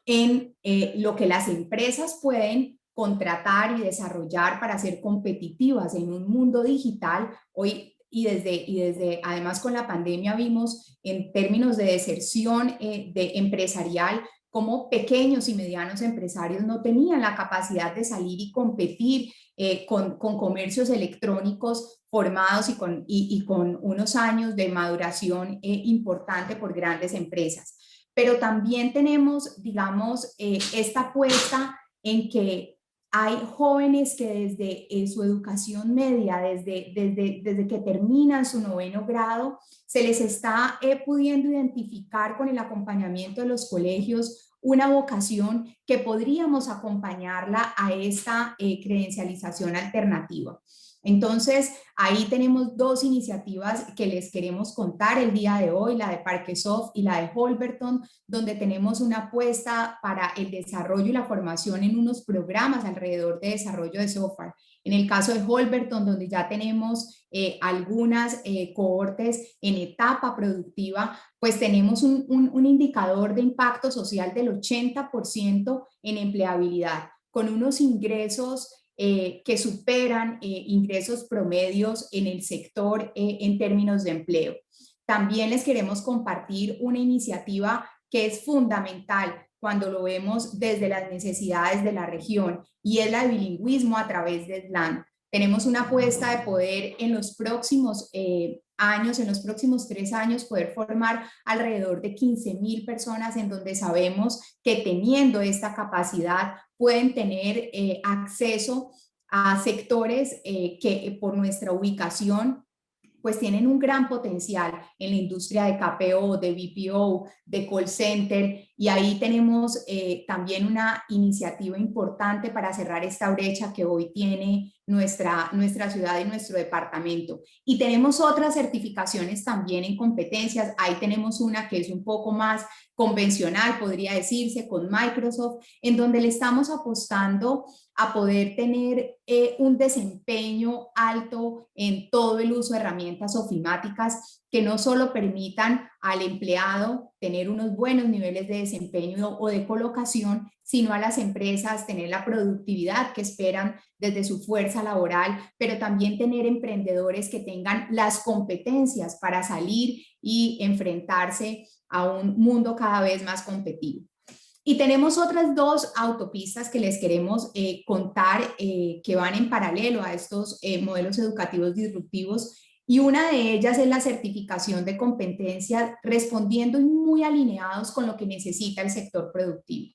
S3: en lo que las empresas pueden contratar y desarrollar para ser competitivas en un mundo digital. Hoy y desde además con la pandemia vimos en términos de deserción empresarial cómo pequeños y medianos empresarios no tenían la capacidad de salir y competir con comercios electrónicos formados y con unos años de maduración importante por grandes empresas. Pero también tenemos, digamos, esta apuesta en que hay jóvenes que desde su educación media, desde que terminan su 9º grado, se les está pudiendo identificar con el acompañamiento de los colegios una vocación que podríamos acompañarla a esta credencialización alternativa. Entonces, ahí tenemos 2 iniciativas que les queremos contar el día de hoy, la de Parquesoft y la de Holberton, donde tenemos una apuesta para el desarrollo y la formación en unos programas alrededor de desarrollo de software. En el caso de Holberton, donde ya tenemos algunas cohortes en etapa productiva, pues tenemos un indicador de impacto social del 80% en empleabilidad, con unos ingresos que superan ingresos promedios en el sector en términos de empleo. También les queremos compartir una iniciativa que es fundamental cuando lo vemos desde las necesidades de la región y es la de bilingüismo a través de SLAN. Tenemos una apuesta de poder en los próximos años, en los próximos 3 años, poder formar alrededor de 15.000 personas, en donde sabemos que teniendo esta capacidad pueden tener acceso a sectores que por nuestra ubicación pues tienen un gran potencial en la industria de KPO, de BPO, de call center, y ahí tenemos también una iniciativa importante para cerrar esta brecha que hoy tiene nuestra ciudad y nuestro departamento. Y tenemos otras certificaciones también en competencias. Ahí tenemos una que es un poco más convencional, podría decirse, con Microsoft, en donde le estamos apostando a poder tener un desempeño alto en todo el uso de herramientas ofimáticas que no solo permitan al empleado tener unos buenos niveles de desempeño o de colocación, sino a las empresas tener la productividad que esperan desde su fuerza laboral, pero también tener emprendedores que tengan las competencias para salir y enfrentarse a un mundo cada vez más competitivo. Y tenemos otras 2 autopistas que les queremos contar que van en paralelo a estos modelos educativos disruptivos, y una de ellas es la certificación de competencias, respondiendo y muy alineados con lo que necesita el sector productivo.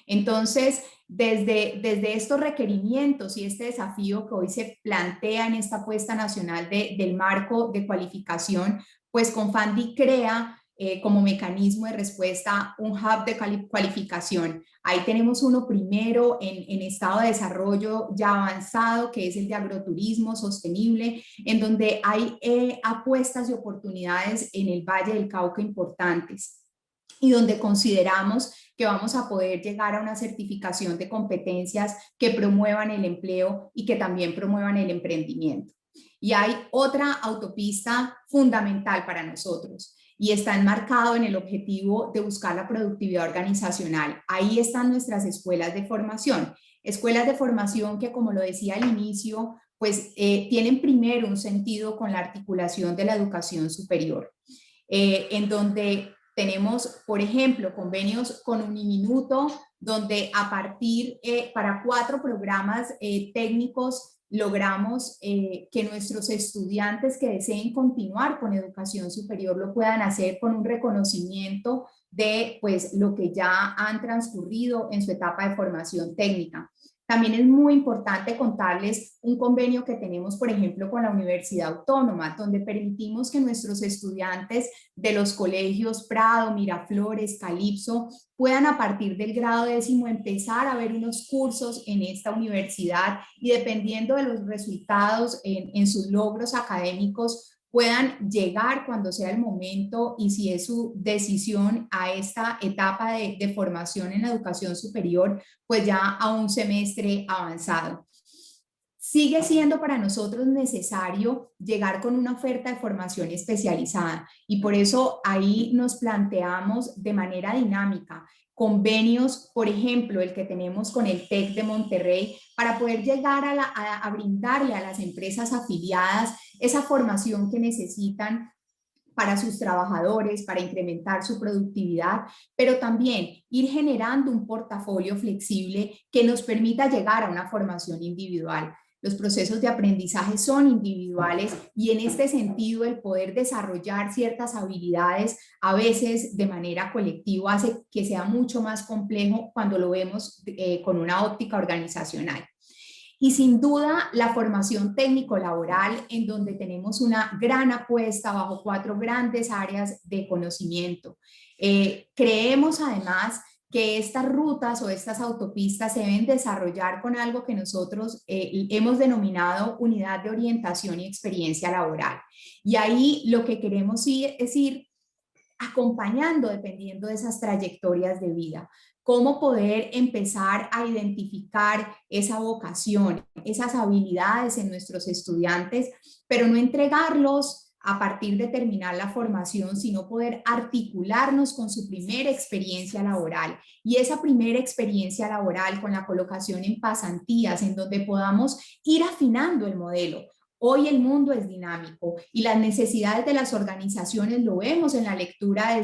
S3: Entonces, desde estos requerimientos y este desafío que hoy se plantea en esta apuesta nacional del marco de cualificación, pues Confandi crea como mecanismo de respuesta un hub de cualificación. Ahí tenemos uno primero en estado de desarrollo ya avanzado, que es el de agroturismo sostenible, en donde hay apuestas y oportunidades en el Valle del Cauca importantes, y donde consideramos que vamos a poder llegar a una certificación de competencias que promuevan el empleo y que también promuevan el emprendimiento. Y hay otra autopista fundamental para nosotros, y está enmarcado en el objetivo de buscar la productividad organizacional. Ahí están nuestras escuelas de formación que, como lo decía al inicio, pues tienen primero un sentido con la articulación de la educación superior, en donde tenemos, por ejemplo, convenios con Uniminuto, donde a partir para 4 programas técnicos logramos que nuestros estudiantes que deseen continuar con educación superior lo puedan hacer con un reconocimiento de pues, lo que ya han transcurrido en su etapa de formación técnica. También es muy importante contarles un convenio que tenemos, por ejemplo, con la Universidad Autónoma, donde permitimos que nuestros estudiantes de los colegios Prado, Miraflores, Calipso, puedan a partir del grado 10º empezar a ver unos cursos en esta universidad, y dependiendo de los resultados en sus logros académicos, puedan llegar cuando sea el momento, y si es su decisión, a esta etapa de formación en la educación superior, pues ya a un semestre avanzado. Sigue siendo para nosotros necesario llegar con una oferta de formación especializada, y por eso ahí nos planteamos de manera dinámica convenios, por ejemplo, el que tenemos con el TEC de Monterrey, para poder llegar a brindarle a las empresas afiliadas esa formación que necesitan para sus trabajadores, para incrementar su productividad, pero también ir generando un portafolio flexible que nos permita llegar a una formación individual. Los procesos de aprendizaje son individuales, y en este sentido el poder desarrollar ciertas habilidades a veces de manera colectiva hace que sea mucho más complejo cuando lo vemos con una óptica organizacional. Y sin duda la formación técnico-laboral, en donde tenemos una gran apuesta bajo 4 grandes áreas de conocimiento. Creemos además que estas rutas o estas autopistas se deben desarrollar con algo que nosotros hemos denominado unidad de orientación y experiencia laboral. Y ahí lo que queremos es ir acompañando, dependiendo de esas trayectorias de vida, cómo poder empezar a identificar esa vocación, esas habilidades en nuestros estudiantes, pero no entregarlos a partir de terminar la formación, sino poder articularnos con su primera experiencia laboral, y esa primera experiencia laboral con la colocación en pasantías, en donde podamos ir afinando el modelo. Hoy el mundo es dinámico y las necesidades de las organizaciones lo vemos en la lectura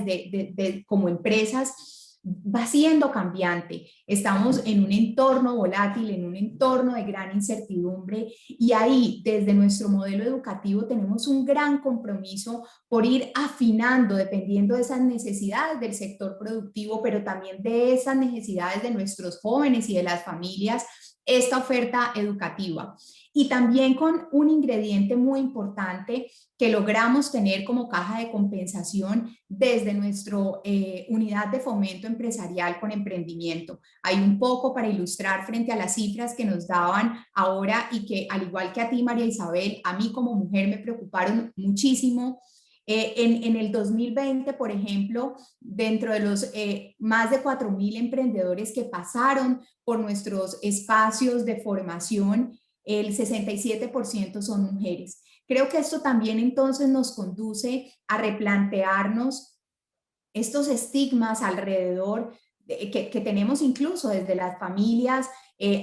S3: como empresas va siendo cambiante. Estamos en un entorno volátil, en un entorno de gran incertidumbre y ahí desde nuestro modelo educativo tenemos un gran compromiso por ir afinando dependiendo de esas necesidades del sector productivo, pero también de esas necesidades de nuestros jóvenes y de las familias, esta oferta educativa. Y también con un ingrediente muy importante que logramos tener como caja de compensación desde nuestra unidad de fomento empresarial con emprendimiento. Hay un poco para ilustrar frente a las cifras que nos daban ahora y que al igual que a ti, María Isabel, a mí como mujer me preocuparon muchísimo. En el 2020, por ejemplo, dentro de los más de 4.000 emprendedores que pasaron por nuestros espacios de formación, el 67% son mujeres. Creo que esto también entonces nos conduce a replantearnos estos estigmas alrededor que tenemos incluso desde las familias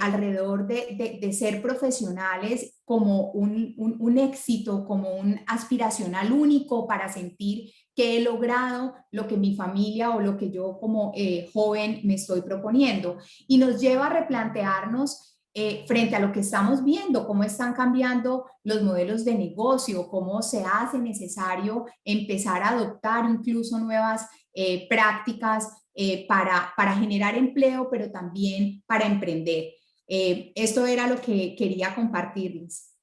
S3: alrededor de ser profesionales como un éxito, como un aspiracional único para sentir que he logrado lo que mi familia o lo que yo como joven me estoy proponiendo. Y nos lleva a replantearnos frente a lo que estamos viendo, cómo están cambiando los modelos de negocio, cómo se hace necesario empezar a adoptar incluso nuevas prácticas para generar empleo, pero también para emprender. Esto era lo que quería compartirles.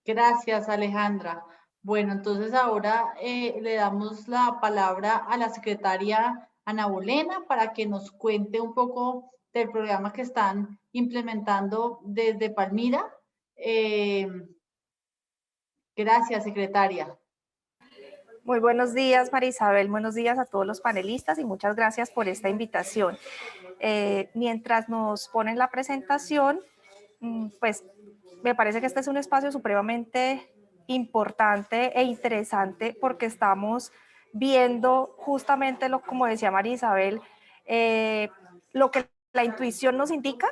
S1: Gracias, Alejandra. Bueno, entonces ahora le damos la palabra a la secretaria Ana Bolena para que nos cuente un poco del programa que están implementando desde Palmira. Gracias, secretaria.
S4: Muy buenos días, María Isabel. Buenos días a todos los panelistas y muchas gracias por esta invitación. Mientras nos ponen la presentación, pues me parece que este es un espacio supremamente importante e interesante porque estamos viendo justamente, como decía María Isabel, lo que la intuición nos indica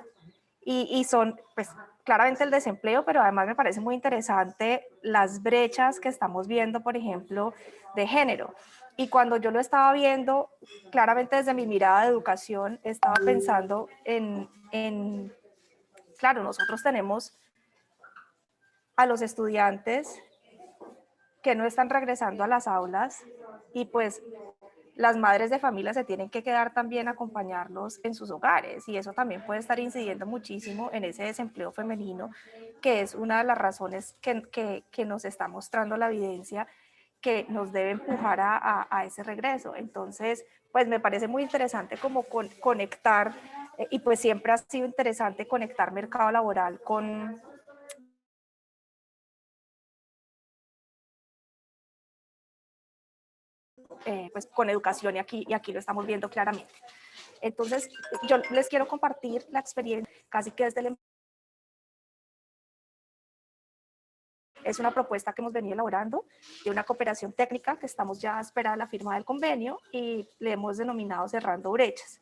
S4: y son, pues, claramente el desempleo, pero además me parece muy interesante las brechas que estamos viendo, por ejemplo, de género. Y cuando yo lo estaba viendo, claramente desde mi mirada de educación, estaba pensando claro, nosotros tenemos a los estudiantes que no están regresando a las aulas y pues las madres de familia se tienen que quedar también a acompañarlos en sus hogares y eso también puede estar incidiendo muchísimo en ese desempleo femenino, que es una de las razones que nos está mostrando la evidencia que nos debe empujar a ese regreso. Entonces, pues me parece muy interesante como conectar, y pues siempre ha sido interesante conectar mercado laboral con pues con educación y aquí lo estamos viendo claramente. Entonces, yo les quiero compartir la experiencia casi que desde el... Es una propuesta que hemos venido elaborando de una cooperación técnica que estamos ya a esperar la firma del convenio y le hemos denominado Cerrando Brechas.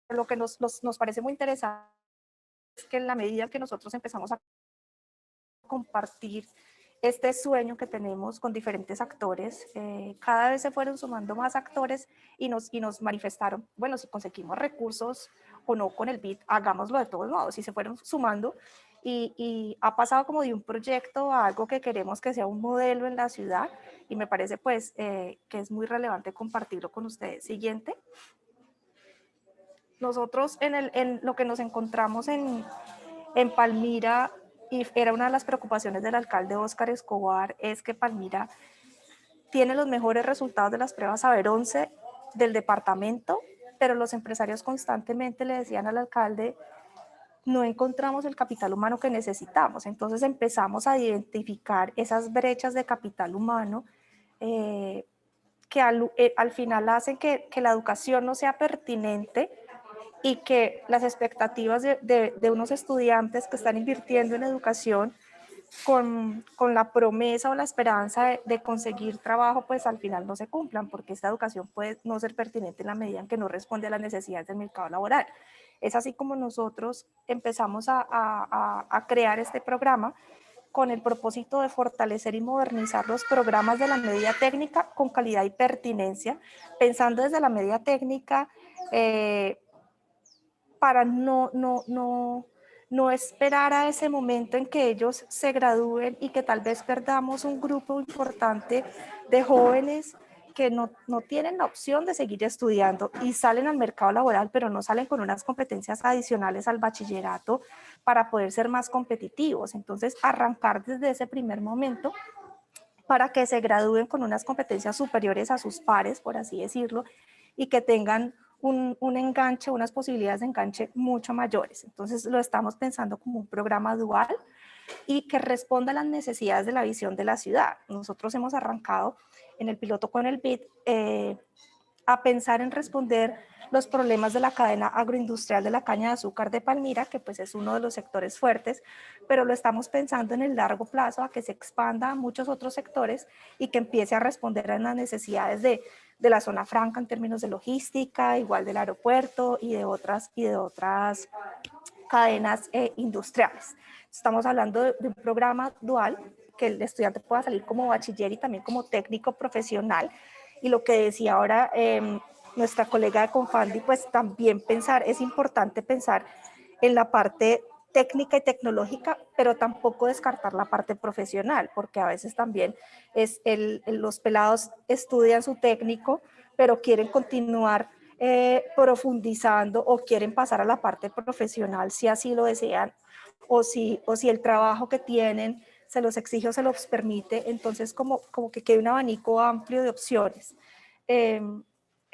S4: Lo que nos parece muy interesante es que en la medida que nosotros empezamos a compartir este sueño que tenemos con diferentes actores, cada vez se fueron sumando más actores y nos manifestaron, bueno, si conseguimos recursos o no con el BID, hagámoslo de todos modos, y se fueron sumando y ha pasado como de un proyecto a algo que queremos que sea un modelo en la ciudad y me parece pues que es muy relevante compartirlo con ustedes. Siguiente. Nosotros en lo que nos encontramos en Palmira, y era una de las preocupaciones del alcalde Óscar Escobar, es que Palmira tiene los mejores resultados de las pruebas Saber 11 del departamento, pero los empresarios constantemente le decían al alcalde, no encontramos el capital humano que necesitamos. Entonces empezamos a identificar esas brechas de capital humano que al final hacen que la educación no sea pertinente y que las expectativas de unos estudiantes que están invirtiendo en educación con la promesa o la esperanza de conseguir trabajo, pues al final no se cumplan, porque esta educación puede no ser pertinente en la medida en que no responde a las necesidades del mercado laboral. Es así como nosotros empezamos a crear este programa con el propósito de fortalecer y modernizar los programas de la media técnica con calidad y pertinencia, pensando desde la media técnica para no esperar a ese momento en que ellos se gradúen y que tal vez perdamos un grupo importante de jóvenes que no tienen la opción de seguir estudiando y salen al mercado laboral, pero no salen con unas competencias adicionales al bachillerato para poder ser más competitivos. Entonces, arrancar desde ese primer momento para que se gradúen con unas competencias superiores a sus pares, por así decirlo, y que tengan un enganche, unas posibilidades de enganche mucho mayores. Entonces, lo estamos pensando como un programa dual y que responda a las necesidades de la visión de la ciudad. Nosotros hemos arrancado en el piloto con el BID a pensar en responder los problemas de la cadena agroindustrial de la caña de azúcar de Palmira, que pues es uno de los sectores fuertes, pero lo estamos pensando en el largo plazo a que se expanda a muchos otros sectores y que empiece a responder a las necesidades de la zona franca en términos de logística, igual del aeropuerto y de otras cadenas industriales. Estamos hablando de un programa dual que el estudiante pueda salir como bachiller y también como técnico profesional. Y lo que decía ahora nuestra colega de Confandi, pues también pensar, es importante pensar en la parte técnica y tecnológica, pero tampoco descartar la parte profesional, porque a veces también los pelados estudian su técnico, pero quieren continuar profundizando o quieren pasar a la parte profesional si así lo desean, o si el trabajo que tienen se los exige o se los permite, entonces como que quede un abanico amplio de opciones.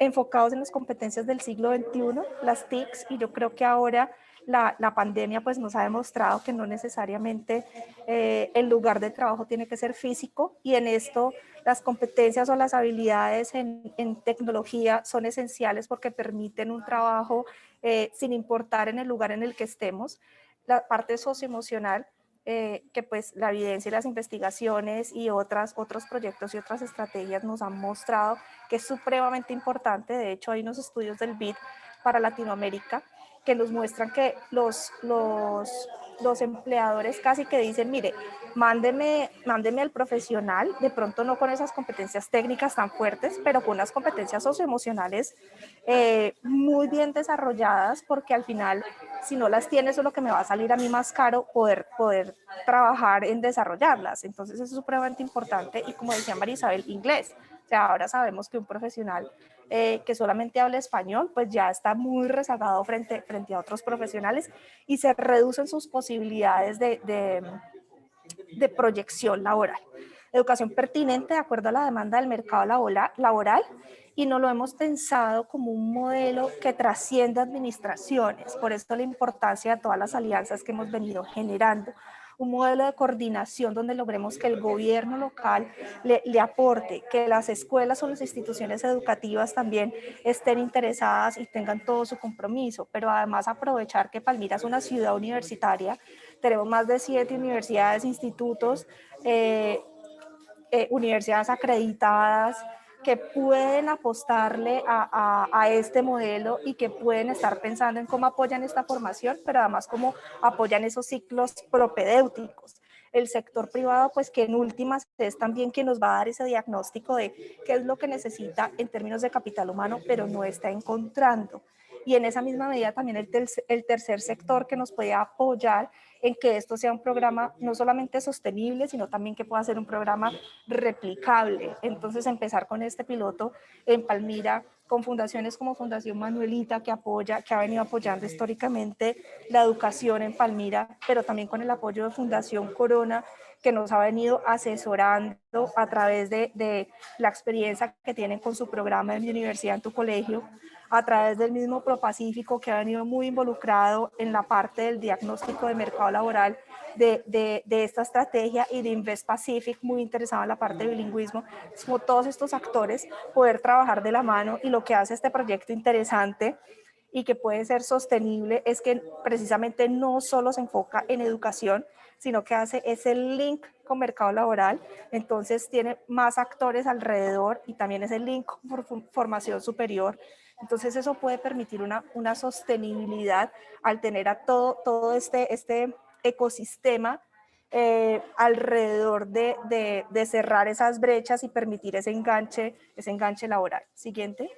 S4: Enfocados en las competencias del siglo XXI, las TICs, y yo creo que ahora la pandemia pues nos ha demostrado que no necesariamente el lugar de trabajo tiene que ser físico, y en esto las competencias o las habilidades en tecnología son esenciales porque permiten un trabajo sin importar en el lugar en el que estemos. La parte socioemocional, que pues la evidencia y las investigaciones y otros proyectos y otras estrategias nos han mostrado que es supremamente importante. De hecho, hay unos estudios del BID para Latinoamérica que nos muestran que los empleadores casi que dicen, mire, mándeme al profesional, de pronto no con esas competencias técnicas tan fuertes, pero con unas competencias socioemocionales muy bien desarrolladas, porque al final, si no las tienes, eso es lo que me va a salir a mí más caro poder trabajar en desarrollarlas. Entonces, eso es supremamente importante. Y como decía María Isabel, inglés. O sea, ahora sabemos que un profesional que solamente habla español, pues ya está muy rezagado frente a otros profesionales y se reducen sus posibilidades de proyección laboral. Educación pertinente de acuerdo a la demanda del mercado laboral, y no lo hemos pensado como un modelo que trascienda administraciones. Por esto la importancia de todas las alianzas que hemos venido generando. Un modelo de coordinación donde logremos que el gobierno local le aporte, que las escuelas o las instituciones educativas también estén interesadas y tengan todo su compromiso, pero además aprovechar que Palmira es una ciudad universitaria. Tenemos más de 7 universidades, institutos, universidades acreditadas que pueden apostarle a este modelo y que pueden estar pensando en cómo apoyan esta formación, pero además cómo apoyan esos ciclos propedéuticos. El sector privado, pues que en últimas es también quien nos va a dar ese diagnóstico de qué es lo que necesita en términos de capital humano, pero no está encontrando. Y en esa misma medida también el tercer sector que nos puede apoyar en que esto sea un programa no solamente sostenible, sino también que pueda ser un programa replicable. Entonces, empezar con este piloto en Palmira, con fundaciones como Fundación Manuelita, que ha venido apoyando históricamente la educación en Palmira, pero también con el apoyo de Fundación Corona, que nos ha venido asesorando a través de la experiencia que tienen con su programa de Mi Universidad en tu Colegio, a través del mismo ProPacífico, que ha venido muy involucrado en la parte del diagnóstico de mercado laboral de esta estrategia, y de Invest Pacific, muy interesado en la parte de bilingüismo. Como todos estos actores, poder trabajar de la mano, y lo que hace este proyecto interesante y que puede ser sostenible es que precisamente no solo se enfoca en educación, sino que hace ese link con mercado laboral. Entonces tiene más actores alrededor y también ese link con formación superior. Entonces eso puede permitir una sostenibilidad al tener a todo este ecosistema alrededor de cerrar esas brechas y permitir ese enganche laboral. Siguiente.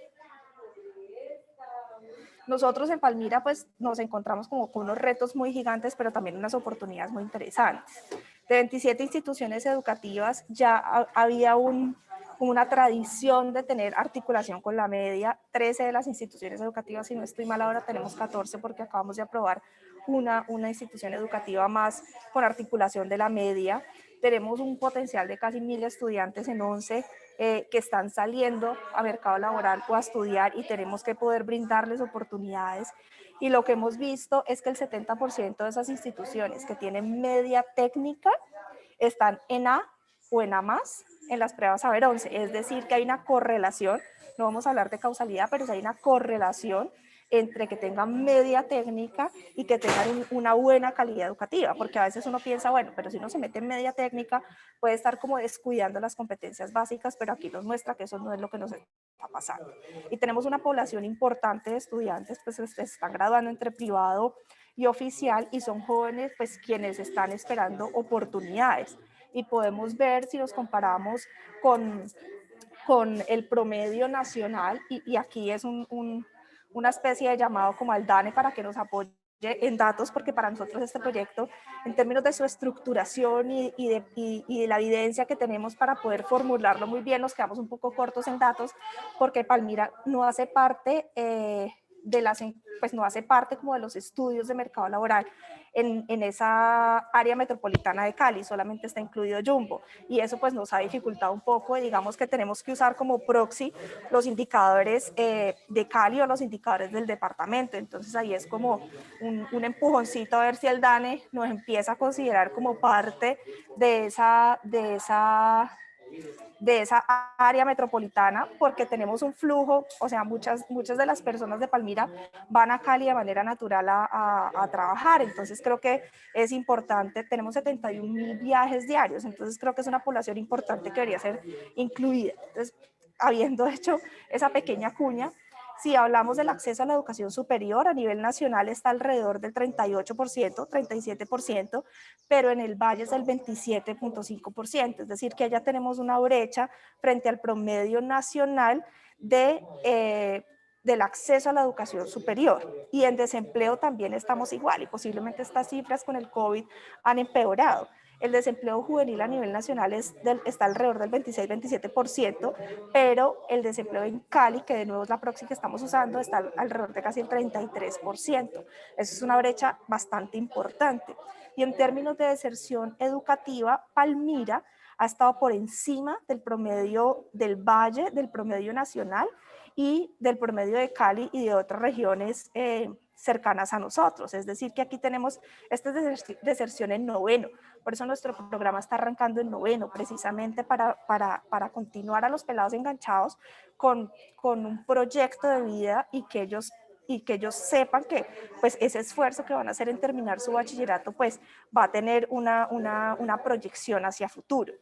S4: Nosotros en Palmira pues nos encontramos como con unos retos muy gigantes, pero también unas oportunidades muy interesantes. De 27 instituciones educativas ya había una tradición de tener articulación con la media. 13 de las instituciones educativas, si no estoy mal ahora tenemos 14 porque acabamos de aprobar una institución educativa más con articulación de la media. Tenemos un potencial de casi 1000 estudiantes en 11 que están saliendo a mercado laboral o a estudiar y tenemos que poder brindarles oportunidades. Y lo que hemos visto es que el 70% de esas instituciones que tienen media técnica están en A o en A más en las pruebas Saber 11. Es decir, que hay una correlación, no vamos a hablar de causalidad, pero sí hay una correlación entre que tengan media técnica y que tengan una buena calidad educativa, porque a veces uno piensa, bueno, pero si uno se mete en media técnica puede estar como descuidando las competencias básicas, pero aquí nos muestra que eso no es lo que nos está pasando. Y tenemos una población importante de estudiantes, pues se están graduando entre privado y oficial y son jóvenes pues quienes están esperando oportunidades. Y podemos ver si nos comparamos con el promedio nacional y aquí es una especie de llamado como al DANE para que nos apoye en datos, porque para nosotros este proyecto, en términos de su estructuración y de la evidencia que tenemos para poder formularlo muy bien, nos quedamos un poco cortos en datos, porque Palmira no hace parte pues no hace parte como de los estudios de mercado laboral en esa área metropolitana de Cali, solamente está incluido Jumbo, y eso pues nos ha dificultado un poco, y digamos que tenemos que usar como proxy los indicadores de Cali o los indicadores del departamento. Entonces ahí es como un empujoncito a ver si el DANE nos empieza a considerar como parte de esa área metropolitana, porque tenemos un flujo, o sea, muchas de las personas de Palmira van a Cali de manera natural a trabajar, entonces creo que es importante, tenemos 71.000 viajes diarios, entonces creo que es una población importante que debería ser incluida. Entonces, habiendo hecho esa pequeña cuña, si hablamos del acceso a la educación superior, a nivel nacional está alrededor del 38%, 37%, pero en el Valle es del 27.5%, es decir, que allá tenemos una brecha frente al promedio nacional del acceso a la educación superior. Y en desempleo también estamos igual, y posiblemente estas cifras con el COVID han empeorado. El desempleo juvenil a nivel nacional está alrededor del 26-27%, pero el desempleo en Cali, que de nuevo es la proxy que estamos usando, está alrededor de casi el 33%. Eso es una brecha bastante importante. Y en términos de deserción educativa, Palmira ha estado por encima del promedio del Valle, del promedio nacional y del promedio de Cali y de otras regiones cercanas a nosotros. Es decir, que aquí tenemos esta deserción en noveno. Por eso nuestro programa está arrancando en noveno, precisamente para continuar a los pelados enganchados con un proyecto de vida y que ellos sepan que pues ese esfuerzo que van a hacer en terminar su bachillerato pues va a tener una proyección hacia futuro.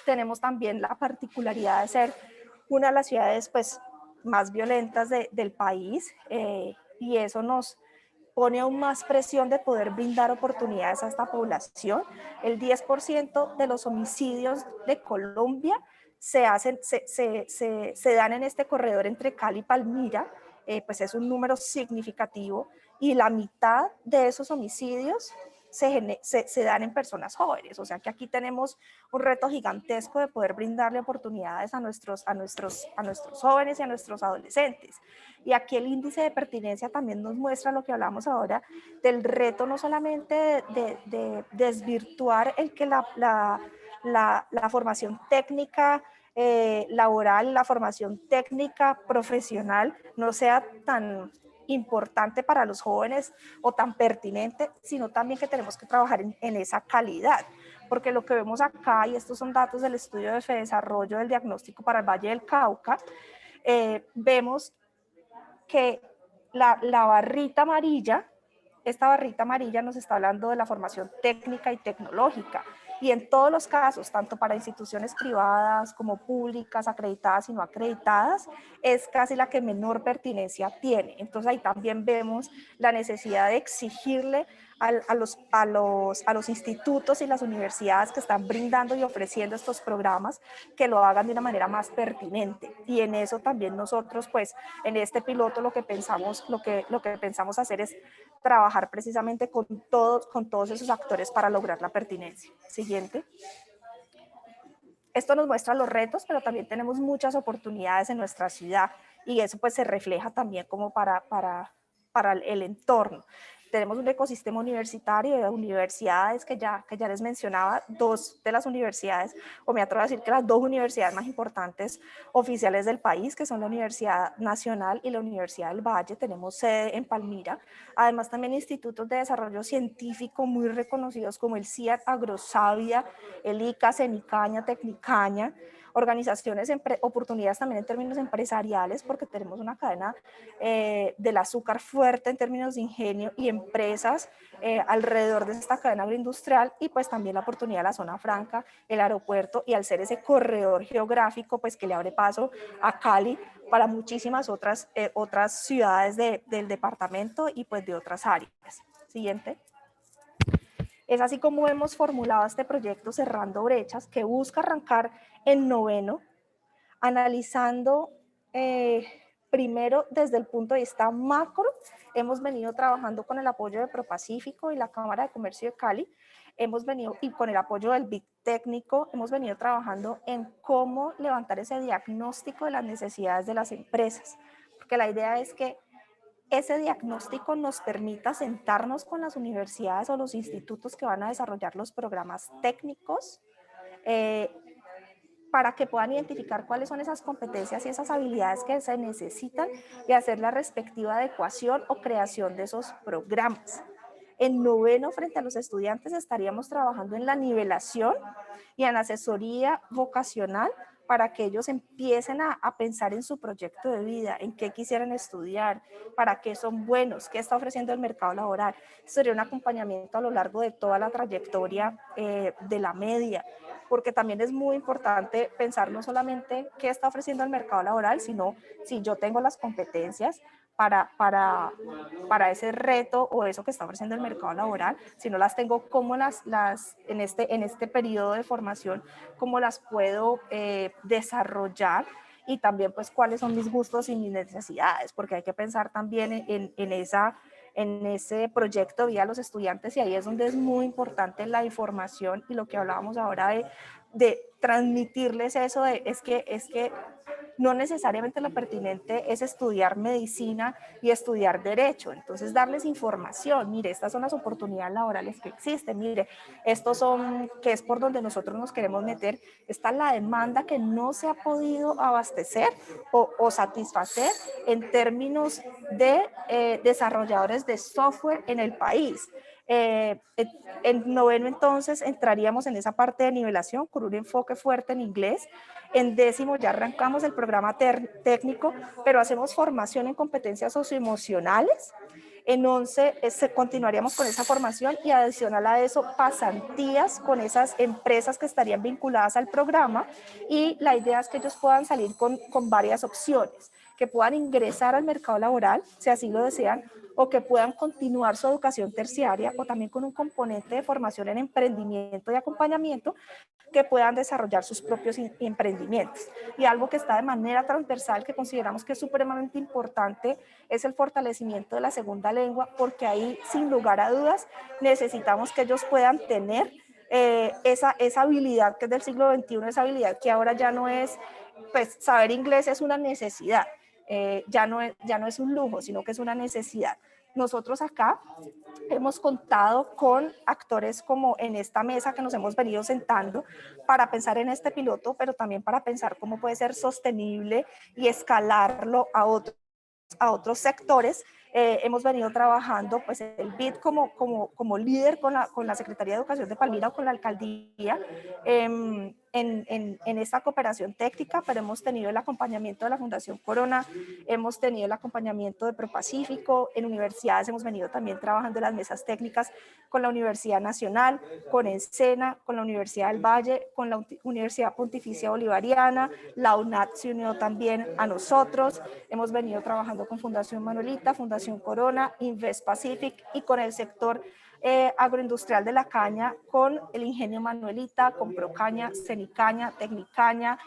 S4: Tenemos también la particularidad de ser una de las ciudades pues más violentas del país y eso nos pone aún más presión de poder brindar oportunidades a esta población. El 10% de los homicidios de Colombia se dan en este corredor entre Cali y Palmira, pues es un número significativo, y la mitad de esos homicidios se dan en personas jóvenes, o sea que aquí tenemos un reto gigantesco de poder brindarle oportunidades a nuestros jóvenes y a nuestros adolescentes. Y aquí el índice de pertinencia también nos muestra lo que hablamos ahora del reto no solamente de desvirtuar el que la formación técnica laboral, la formación técnica profesional no sea tan importante para los jóvenes o tan pertinente, sino también que tenemos que trabajar en esa calidad, porque lo que vemos acá, y estos son datos del estudio de Fedesarrollo del diagnóstico para el Valle del Cauca, vemos que la barrita amarilla esta barrita amarilla nos está hablando de la formación técnica y tecnológica. Y en todos los casos, tanto para instituciones privadas como públicas, acreditadas y no acreditadas, es casi la que menor pertinencia tiene. Entonces ahí también vemos la necesidad de exigirle a los institutos y las universidades que están brindando y ofreciendo estos programas que lo hagan de una manera más pertinente. Y en eso también nosotros, pues, en este piloto lo que pensamos hacer es trabajar precisamente con todos esos actores para lograr la pertinencia. Siguiente. Esto nos muestra los retos, pero también tenemos muchas oportunidades en nuestra ciudad y eso pues se refleja también como para el entorno. Tenemos un ecosistema universitario de universidades que ya les mencionaba, dos de las universidades, o me atrevo a decir que las dos universidades más importantes oficiales del país, que son la Universidad Nacional y la Universidad del Valle, tenemos sede en Palmira. Además también institutos de desarrollo científico muy reconocidos como el CIAT, Agrosavia, el ICA, Cenicaña, Tecnicaña, organizaciones, oportunidades también en términos empresariales, porque tenemos una cadena del azúcar fuerte en términos de ingenio y empresas alrededor de esta cadena agroindustrial, y pues también la oportunidad de la zona franca, el aeropuerto, y al ser ese corredor geográfico, pues que le abre paso a Cali para muchísimas otras ciudades del departamento y pues de otras áreas. Siguiente. Es así como hemos formulado este proyecto Cerrando Brechas, que busca arrancar en noveno, analizando primero desde el punto de vista macro. Hemos venido trabajando con el apoyo de ProPacífico y la Cámara de Comercio de Cali, y con el apoyo del BIC técnico, hemos venido trabajando en cómo levantar ese diagnóstico de las necesidades de las empresas, porque la idea es que ese diagnóstico nos permita sentarnos con las universidades o los institutos que van a desarrollar los programas técnicos para que puedan identificar cuáles son esas competencias y esas habilidades que se necesitan y hacer la respectiva adecuación o creación de esos programas. En noveno, frente a los estudiantes, estaríamos trabajando en la nivelación y en asesoría vocacional para que ellos empiecen a pensar en su proyecto de vida, en qué quisieran estudiar, para qué son buenos, qué está ofreciendo el mercado laboral. Sería un acompañamiento a lo largo de toda la trayectoria de la media, porque también es muy importante pensar no solamente qué está ofreciendo el mercado laboral, sino si yo tengo las competencias para ese reto o eso que está ofreciendo el mercado laboral, si no las tengo, cómo en este periodo de formación, cómo las puedo desarrollar, y también pues cuáles son mis gustos y mis necesidades, porque hay que pensar también en ese proyecto vía los estudiantes, y ahí es donde es muy importante la información y lo que hablábamos ahora de transmitirles eso es que no necesariamente lo pertinente es estudiar medicina y estudiar derecho. Entonces, darles información. Mire, estas son las oportunidades laborales que existen. Mire, estos son, que es por donde nosotros nos queremos meter. Está la demanda que no se ha podido abastecer o satisfacer en términos de desarrolladores de software en el país. En noveno, entonces, entraríamos en esa parte de nivelación con un enfoque fuerte en inglés. En décimo ya arrancamos el programa técnico, pero hacemos formación en competencias socioemocionales. En 11 continuaríamos con esa formación y adicional a eso pasantías con esas empresas que estarían vinculadas al programa, y la idea es que ellos puedan salir con varias opciones, que puedan ingresar al mercado laboral, si así lo desean, o que puedan continuar su educación terciaria, o también con un componente de formación en emprendimiento y acompañamiento, que puedan desarrollar sus propios emprendimientos. Y algo que está de manera transversal, que consideramos que es supremamente importante, es el fortalecimiento de la segunda lengua, porque ahí, sin lugar a dudas, necesitamos que ellos puedan tener esa habilidad que es del siglo XXI, esa habilidad que ahora ya no es, pues saber inglés es una necesidad, ya no es un lujo, sino que es una necesidad. Nosotros acá hemos contado con actores como en esta mesa que nos hemos venido sentando para pensar en este piloto, pero también para pensar cómo puede ser sostenible y escalarlo a otros sectores hemos venido trabajando, pues el BID como líder con la Secretaría de Educación de Palmira o con la alcaldía en esta cooperación técnica, pero hemos tenido el acompañamiento de la Fundación Corona, hemos tenido el acompañamiento de ProPacífico, en universidades hemos venido también trabajando en las mesas técnicas con la Universidad Nacional, con ENSENA, con la Universidad del Valle, con la Universidad Pontificia Bolivariana, la UNAT se unió también a nosotros, hemos venido trabajando con Fundación Manuelita, Fundación Corona, Invest Pacific y con el sector agroindustrial de la caña, con el Ingenio Manuelita, con Procaña, Cenicaña, Tecnicaña,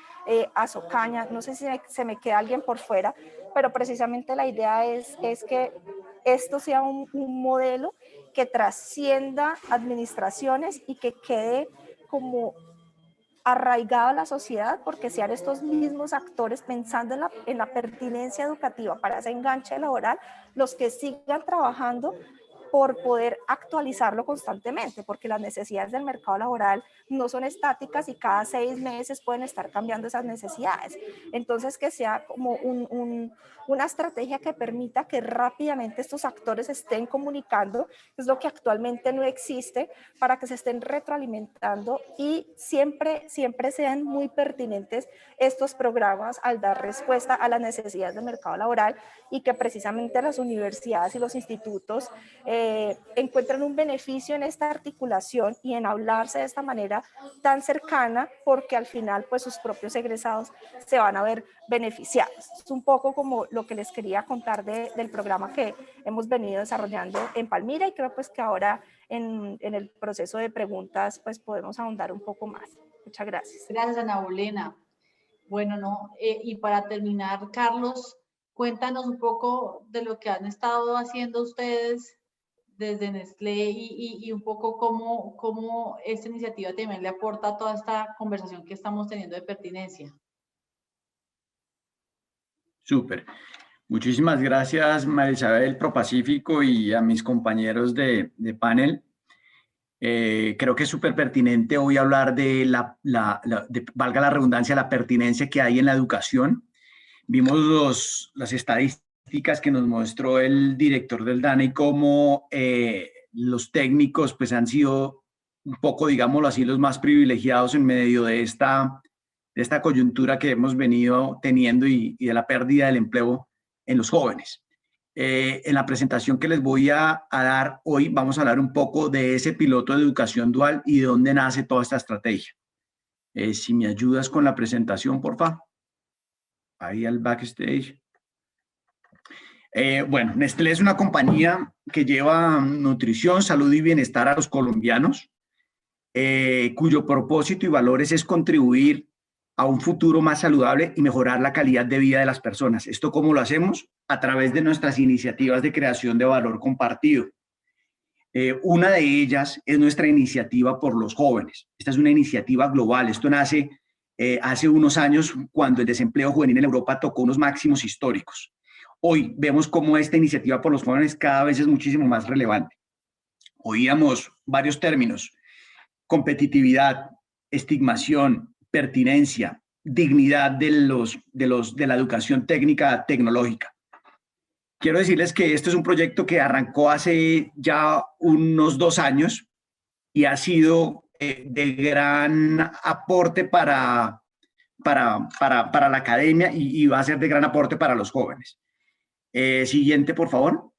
S4: Azocaña, no sé si se me queda alguien por fuera, pero precisamente la idea es que esto sea un modelo que trascienda administraciones y que quede como arraigado a la sociedad, porque sean estos mismos actores pensando en la pertinencia educativa para ese enganche laboral los que sigan trabajando por poder actualizarlo constantemente, porque las necesidades del mercado laboral no son estáticas y cada 6 meses pueden estar cambiando esas necesidades. Entonces, que sea como una estrategia que permita que rápidamente estos actores estén comunicando, es lo que actualmente no existe, para que se estén retroalimentando y siempre sean muy pertinentes estos programas al dar respuesta a las necesidades del mercado laboral y que precisamente las universidades y los institutos encuentran un beneficio en esta articulación y en hablarse de esta manera tan cercana, porque al final pues sus propios egresados se van a ver beneficiados. Es un poco como lo que les quería contar del programa que hemos venido desarrollando en Palmira, y creo pues que ahora en el proceso de preguntas pues podemos ahondar un poco más. Muchas gracias.
S1: Gracias, Ana Bolena. Bueno, no, y para terminar, Carlos, cuéntanos un poco de lo que han estado haciendo ustedes desde Nestlé y un poco cómo esta iniciativa también le aporta a toda esta conversación que estamos teniendo de pertinencia.
S5: Súper. Muchísimas gracias, María Isabel, ProPacífico, y a mis compañeros de panel. Creo que es súper pertinente hoy hablar de valga la redundancia, la pertinencia que hay en la educación. Vimos las estadísticas que nos mostró el director del DANE y cómo los técnicos pues han sido un poco, digámoslo así, los más privilegiados en medio de esta coyuntura que hemos venido teniendo y de la pérdida del empleo en los jóvenes. En la presentación que les voy a dar hoy vamos a hablar un poco de ese piloto de educación dual y de dónde nace toda esta estrategia. Si me ayudas con la presentación, por favor. Ahí al backstage. Bueno, Nestlé es una compañía que lleva nutrición, salud y bienestar a los colombianos, cuyo propósito y valores es contribuir a un futuro más saludable y mejorar la calidad de vida de las personas. ¿Esto cómo lo hacemos? A través de nuestras iniciativas de creación de valor compartido. Una de ellas es nuestra iniciativa por los jóvenes. Esta es una iniciativa global. Esto nace hace unos años cuando el desempleo juvenil en Europa tocó unos máximos históricos. Hoy vemos cómo esta iniciativa por los jóvenes cada vez es muchísimo más relevante. Oíamos varios términos: competitividad, estigmación, pertinencia, dignidad de la educación técnica tecnológica. Quiero decirles que este es un proyecto que arrancó hace ya unos 2 años y ha sido de gran aporte para la academia y va a ser de gran aporte para los jóvenes. Siguiente, por favor.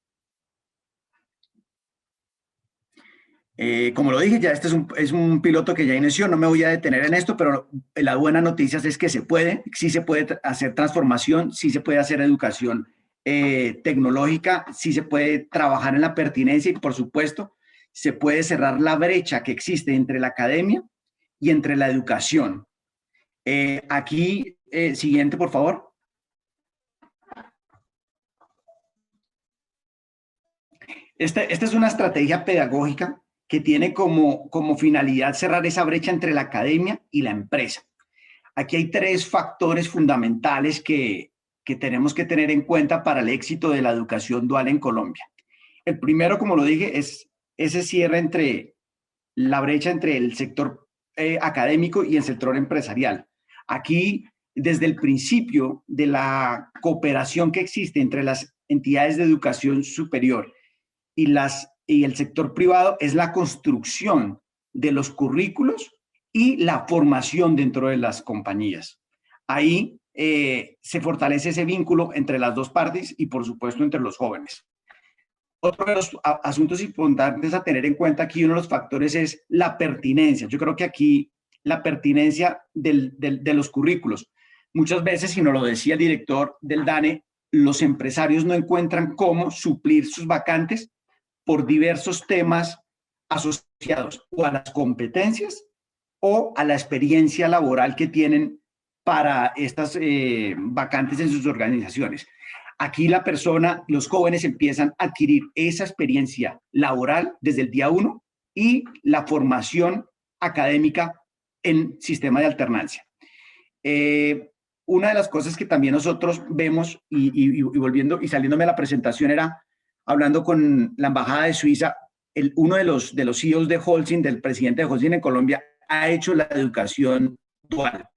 S5: Como lo dije, ya este es un piloto que ya inició, no me voy a detener en esto, pero la buena noticia es que sí se puede hacer transformación, sí se puede hacer educación tecnológica, sí se puede trabajar en la pertinencia y, por supuesto, se puede cerrar la brecha que existe entre la academia y entre la educación. Aquí, siguiente, por favor. Esta es una estrategia pedagógica que tiene como finalidad cerrar esa brecha entre la academia y la empresa. Aquí hay 3 factores fundamentales que tenemos que tener en cuenta para el éxito de la educación dual en Colombia. El primero, como lo dije, es ese cierre entre la brecha entre el sector académico y el sector empresarial. Aquí, desde el principio de la cooperación que existe entre las entidades de educación superior y el sector privado es la construcción de los currículos y la formación dentro de las compañías. Ahí se fortalece ese vínculo entre las dos partes y, por supuesto, entre los jóvenes. Otro de los asuntos importantes a tener en cuenta aquí, uno de los factores es la pertinencia. Yo creo que aquí la pertinencia de los currículos. Muchas veces, y nos lo decía el director del DANE, los empresarios no encuentran cómo suplir sus vacantes por diversos temas asociados o a las competencias o a la experiencia laboral que tienen para estas vacantes en sus organizaciones. Aquí la persona, los jóvenes empiezan a adquirir esa experiencia laboral desde el día 1 y la formación académica en sistema de alternancia. Una de las cosas que también nosotros vemos, y volviendo y saliéndome a la presentación, era hablando con la Embajada de Suiza, uno de los CEOs de Holcim, del presidente de Holcim en Colombia, ha hecho la educación dual.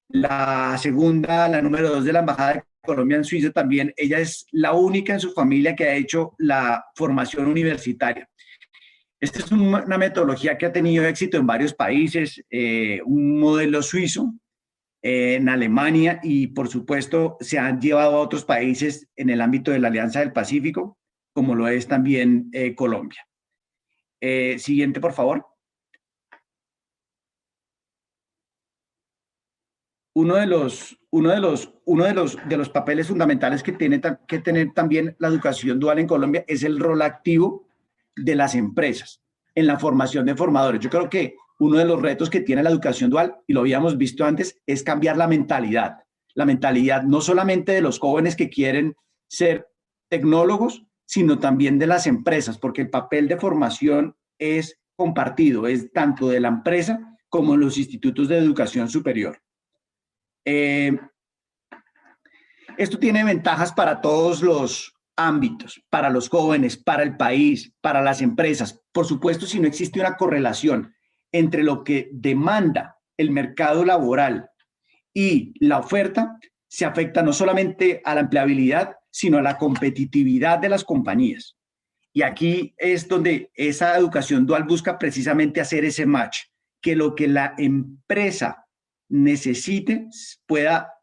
S5: La segunda, la número 2 de la Embajada de Colombia en Suiza también, ella es la única en su familia que ha hecho la formación universitaria. Esta es una metodología que ha tenido éxito en varios países, un modelo suizo, en Alemania, y por supuesto se han llevado a otros países en el ámbito de la Alianza del Pacífico, como lo es también Colombia. Siguiente, por favor. Uno de los papeles fundamentales que tiene que tener también la educación dual en Colombia es el rol activo de las empresas en la formación de formadores. Yo creo que uno de los retos que tiene la educación dual, y lo habíamos visto antes, es cambiar la mentalidad no solamente de los jóvenes que quieren ser tecnólogos, sino también de las empresas, porque el papel de formación es compartido, es tanto de la empresa como en los institutos de educación superior. Esto tiene ventajas para todos los ámbitos, para los jóvenes, para el país, para las empresas. Por supuesto, si no existe una correlación entre lo que demanda el mercado laboral y la oferta, se afecta no solamente a la empleabilidad, sino a la competitividad de las compañías. Y aquí es donde esa educación dual busca precisamente hacer ese match, que lo que la empresa necesite pueda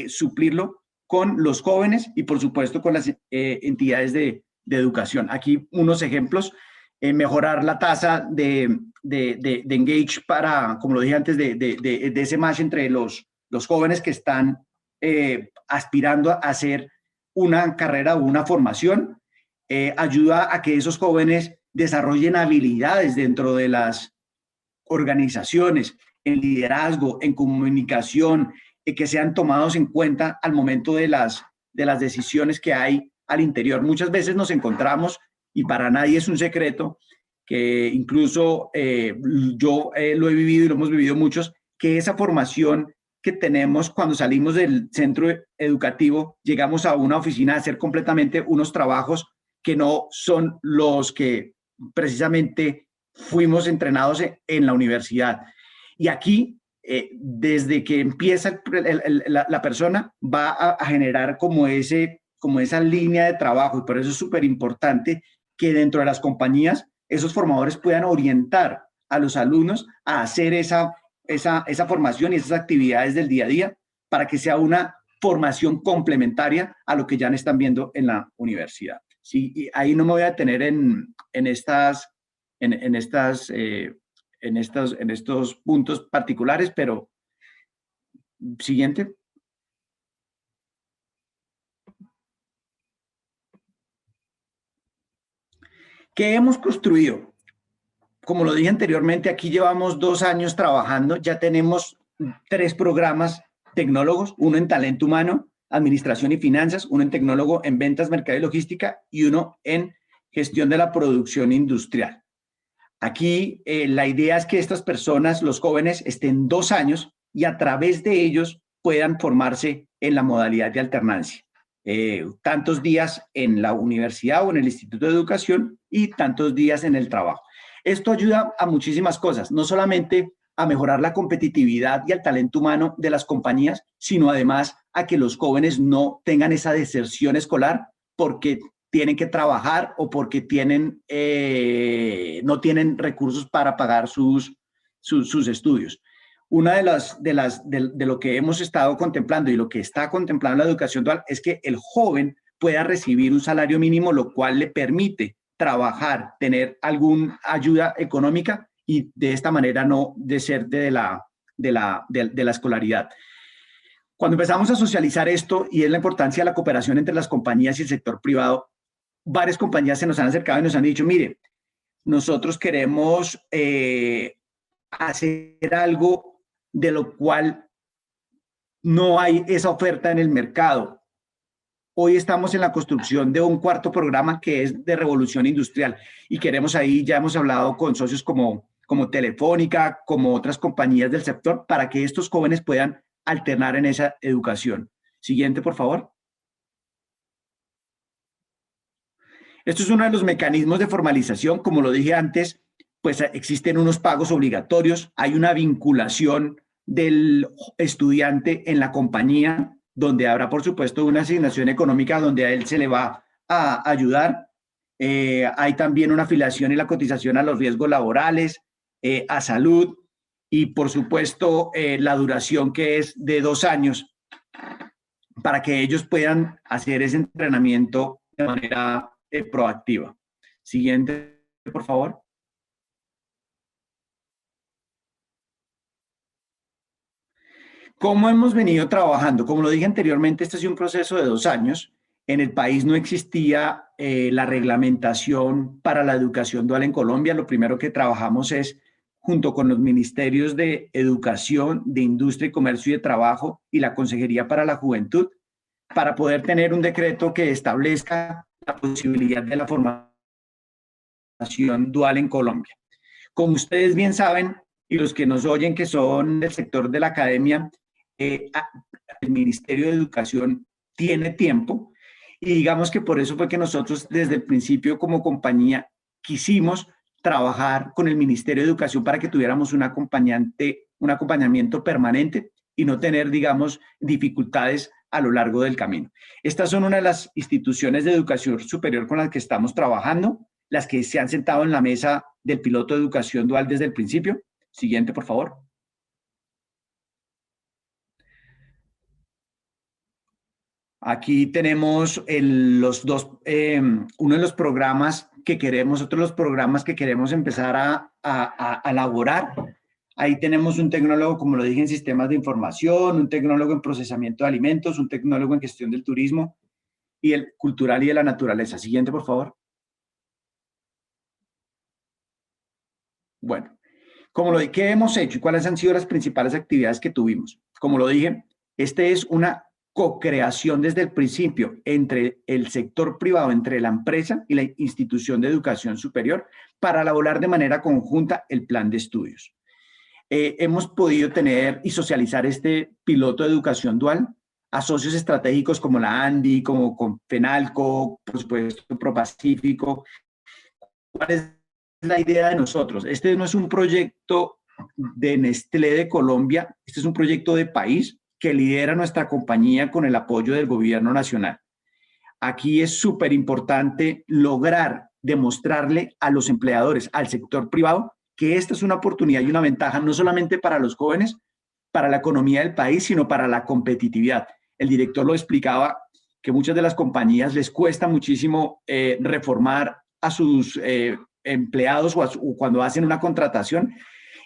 S5: suplirlo con los jóvenes y, por supuesto, con las entidades de educación. Aquí unos ejemplos: mejorar la tasa de engage para, como lo dije antes, de ese match entre los jóvenes que están aspirando a hacer una carrera o una formación. Ayuda a que esos jóvenes desarrollen habilidades dentro de las organizaciones, en liderazgo, en comunicación, que sean tomados en cuenta al momento de las decisiones que hay al interior. Muchas veces nos encontramos, y para nadie es un secreto, que incluso yo lo he vivido y lo hemos vivido muchos, que esa formación que tenemos cuando salimos del centro educativo, llegamos a una oficina a hacer completamente unos trabajos que no son los que precisamente fuimos entrenados en la universidad. Y aquí, desde que empieza la persona, va a generar como esa línea de trabajo, y por eso es súper importante que dentro de las compañías esos formadores puedan orientar a los alumnos a hacer esa formación y esas actividades del día a día, para que sea una formación complementaria a lo que ya están viendo en la universidad. Sí, y ahí no me voy a detener en estos puntos particulares, pero siguiente. ¿Qué hemos construido? Como lo dije anteriormente, aquí llevamos 2 años trabajando, ya tenemos 3 programas tecnólogos, uno en talento humano, administración y finanzas, uno en tecnólogo en ventas, mercado y logística, y uno en gestión de la producción industrial. Aquí la idea es que estas personas, los jóvenes, estén 2 años y a través de ellos puedan formarse en la modalidad de alternancia. Tantos días en la universidad o en el Instituto de Educación y tantos días en el trabajo. Esto ayuda a muchísimas cosas, no solamente a mejorar la competitividad y el talento humano de las compañías, sino además a que los jóvenes no tengan esa deserción escolar porque tienen que trabajar o porque no tienen recursos para pagar sus estudios. Una de lo que hemos estado contemplando y lo que está contemplando la educación dual es que el joven pueda recibir un salario mínimo, lo cual le permite trabajar, tener alguna ayuda económica y de esta manera no deserte de la escolaridad. Cuando empezamos a socializar esto, y es la importancia de la cooperación entre las compañías y el sector privado, varias compañías se nos han acercado y nos han dicho, mire, nosotros queremos hacer algo de lo cual no hay esa oferta en el mercado. Hoy estamos en la construcción de un cuarto programa que es de revolución industrial y queremos ahí, ya hemos hablado con socios como Telefónica, como otras compañías del sector, para que estos jóvenes puedan alternar en esa educación. Siguiente, por favor. Esto es uno de los mecanismos de formalización. Como lo dije antes, pues existen unos pagos obligatorios, hay una vinculación del estudiante en la compañía, donde habrá, por supuesto, una asignación económica donde a él se le va a ayudar. Hay también una afiliación y la cotización a los riesgos laborales, a salud y, por supuesto, la duración que es de 2 años para que ellos puedan hacer ese entrenamiento de manera proactiva. Siguiente, por favor. ¿Cómo hemos venido trabajando? Como lo dije anteriormente, este ha sido un proceso de 2 años. En el país no existía la reglamentación para la educación dual en Colombia. Lo primero que trabajamos es, junto con los ministerios de Educación, de Industria y Comercio y de Trabajo y la Consejería para la Juventud, para poder tener un decreto que establezca la posibilidad de la formación dual en Colombia. Como ustedes bien saben, y los que nos oyen que son del sector de la academia, el Ministerio de Educación tiene tiempo y digamos que por eso fue que nosotros desde el principio como compañía quisimos trabajar con el Ministerio de Educación para que tuviéramos un acompañamiento permanente y no tener, digamos, dificultades a lo largo del camino. Estas son una de las instituciones de educación superior con las que estamos trabajando, las que se han sentado en la mesa del piloto de educación dual desde el principio. Siguiente, por favor. Aquí tenemos uno de los programas que queremos, otro de los programas que queremos empezar a elaborar. Ahí tenemos un tecnólogo, como lo dije, en sistemas de información, un tecnólogo en procesamiento de alimentos, un tecnólogo en gestión del turismo y el cultural y de la naturaleza. Siguiente, por favor. Bueno, ¿qué hemos hecho y cuáles han sido las principales actividades que tuvimos? Como lo dije, este es una co-creación desde el principio entre el sector privado, entre la empresa y la institución de educación superior para elaborar de manera conjunta el plan de estudios. Hemos podido tener y socializar este piloto de educación dual a socios estratégicos como la ANDI, como con FENALCO, por supuesto, ProPacífico. ¿Cuál es la idea de nosotros? Este no es un proyecto de Nestlé de Colombia, este es un proyecto de país que lidera nuestra compañía con el apoyo del gobierno nacional. Aquí es súper importante lograr demostrarle a los empleadores, al sector privado, que esta es una oportunidad y una ventaja no solamente para los jóvenes, para la economía del país, sino para la competitividad. El director lo explicaba, que muchas de las compañías les cuesta muchísimo reformar a sus empleados o cuando hacen una contratación,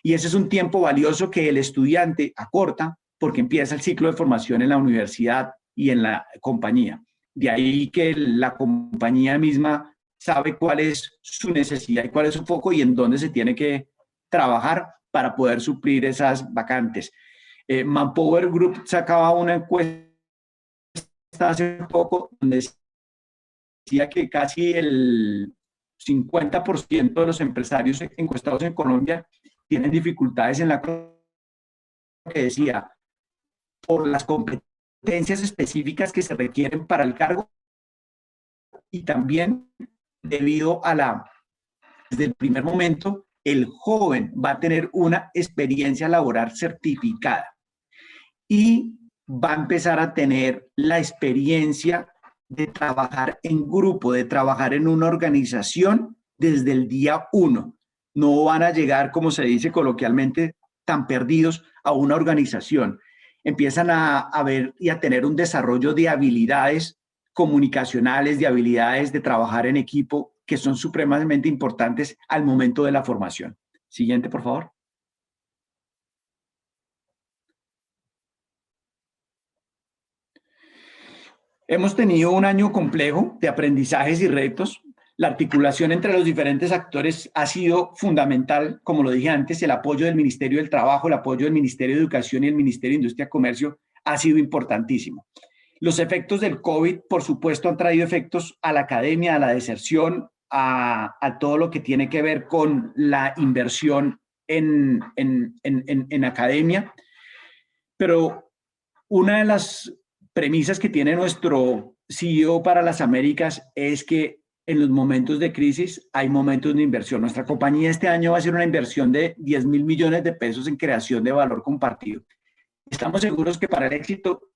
S5: y ese es un tiempo valioso que el estudiante acorta porque empieza el ciclo de formación en la universidad y en la compañía. De ahí que la compañía misma sabe cuál es su necesidad y cuál es su foco y en dónde se tiene que trabajar para poder suplir esas vacantes. Manpower Group sacaba una encuesta hace poco donde decía que casi el 50% de los empresarios encuestados en Colombia tienen dificultades en la que decía por las competencias específicas que se requieren para el cargo y también debido a desde el primer momento, el joven va a tener una experiencia laboral certificada y va a empezar a tener la experiencia de trabajar en grupo, de trabajar en una organización desde el día 1. No van a llegar, como se dice coloquialmente, tan perdidos a una organización. Empiezan a ver y a tener un desarrollo de habilidades comunicacionales, de habilidades de trabajar en equipo, que son supremamente importantes al momento de la formación. Siguiente, por favor. Hemos tenido un año complejo de aprendizajes y retos. La articulación entre los diferentes actores ha sido fundamental. Como lo dije antes, el apoyo del Ministerio del Trabajo, el apoyo del Ministerio de Educación y el Ministerio de Industria y Comercio ha sido importantísimo. Los efectos del COVID, por supuesto, han traído efectos a la academia, a la deserción, a todo lo que tiene que ver con la inversión en academia. Pero una de las premisas que tiene nuestro CEO para las Américas es que en los momentos de crisis hay momentos de inversión. Nuestra compañía este año va a hacer una inversión de 10.000 millones de pesos en creación de valor compartido. Estamos seguros que para el éxito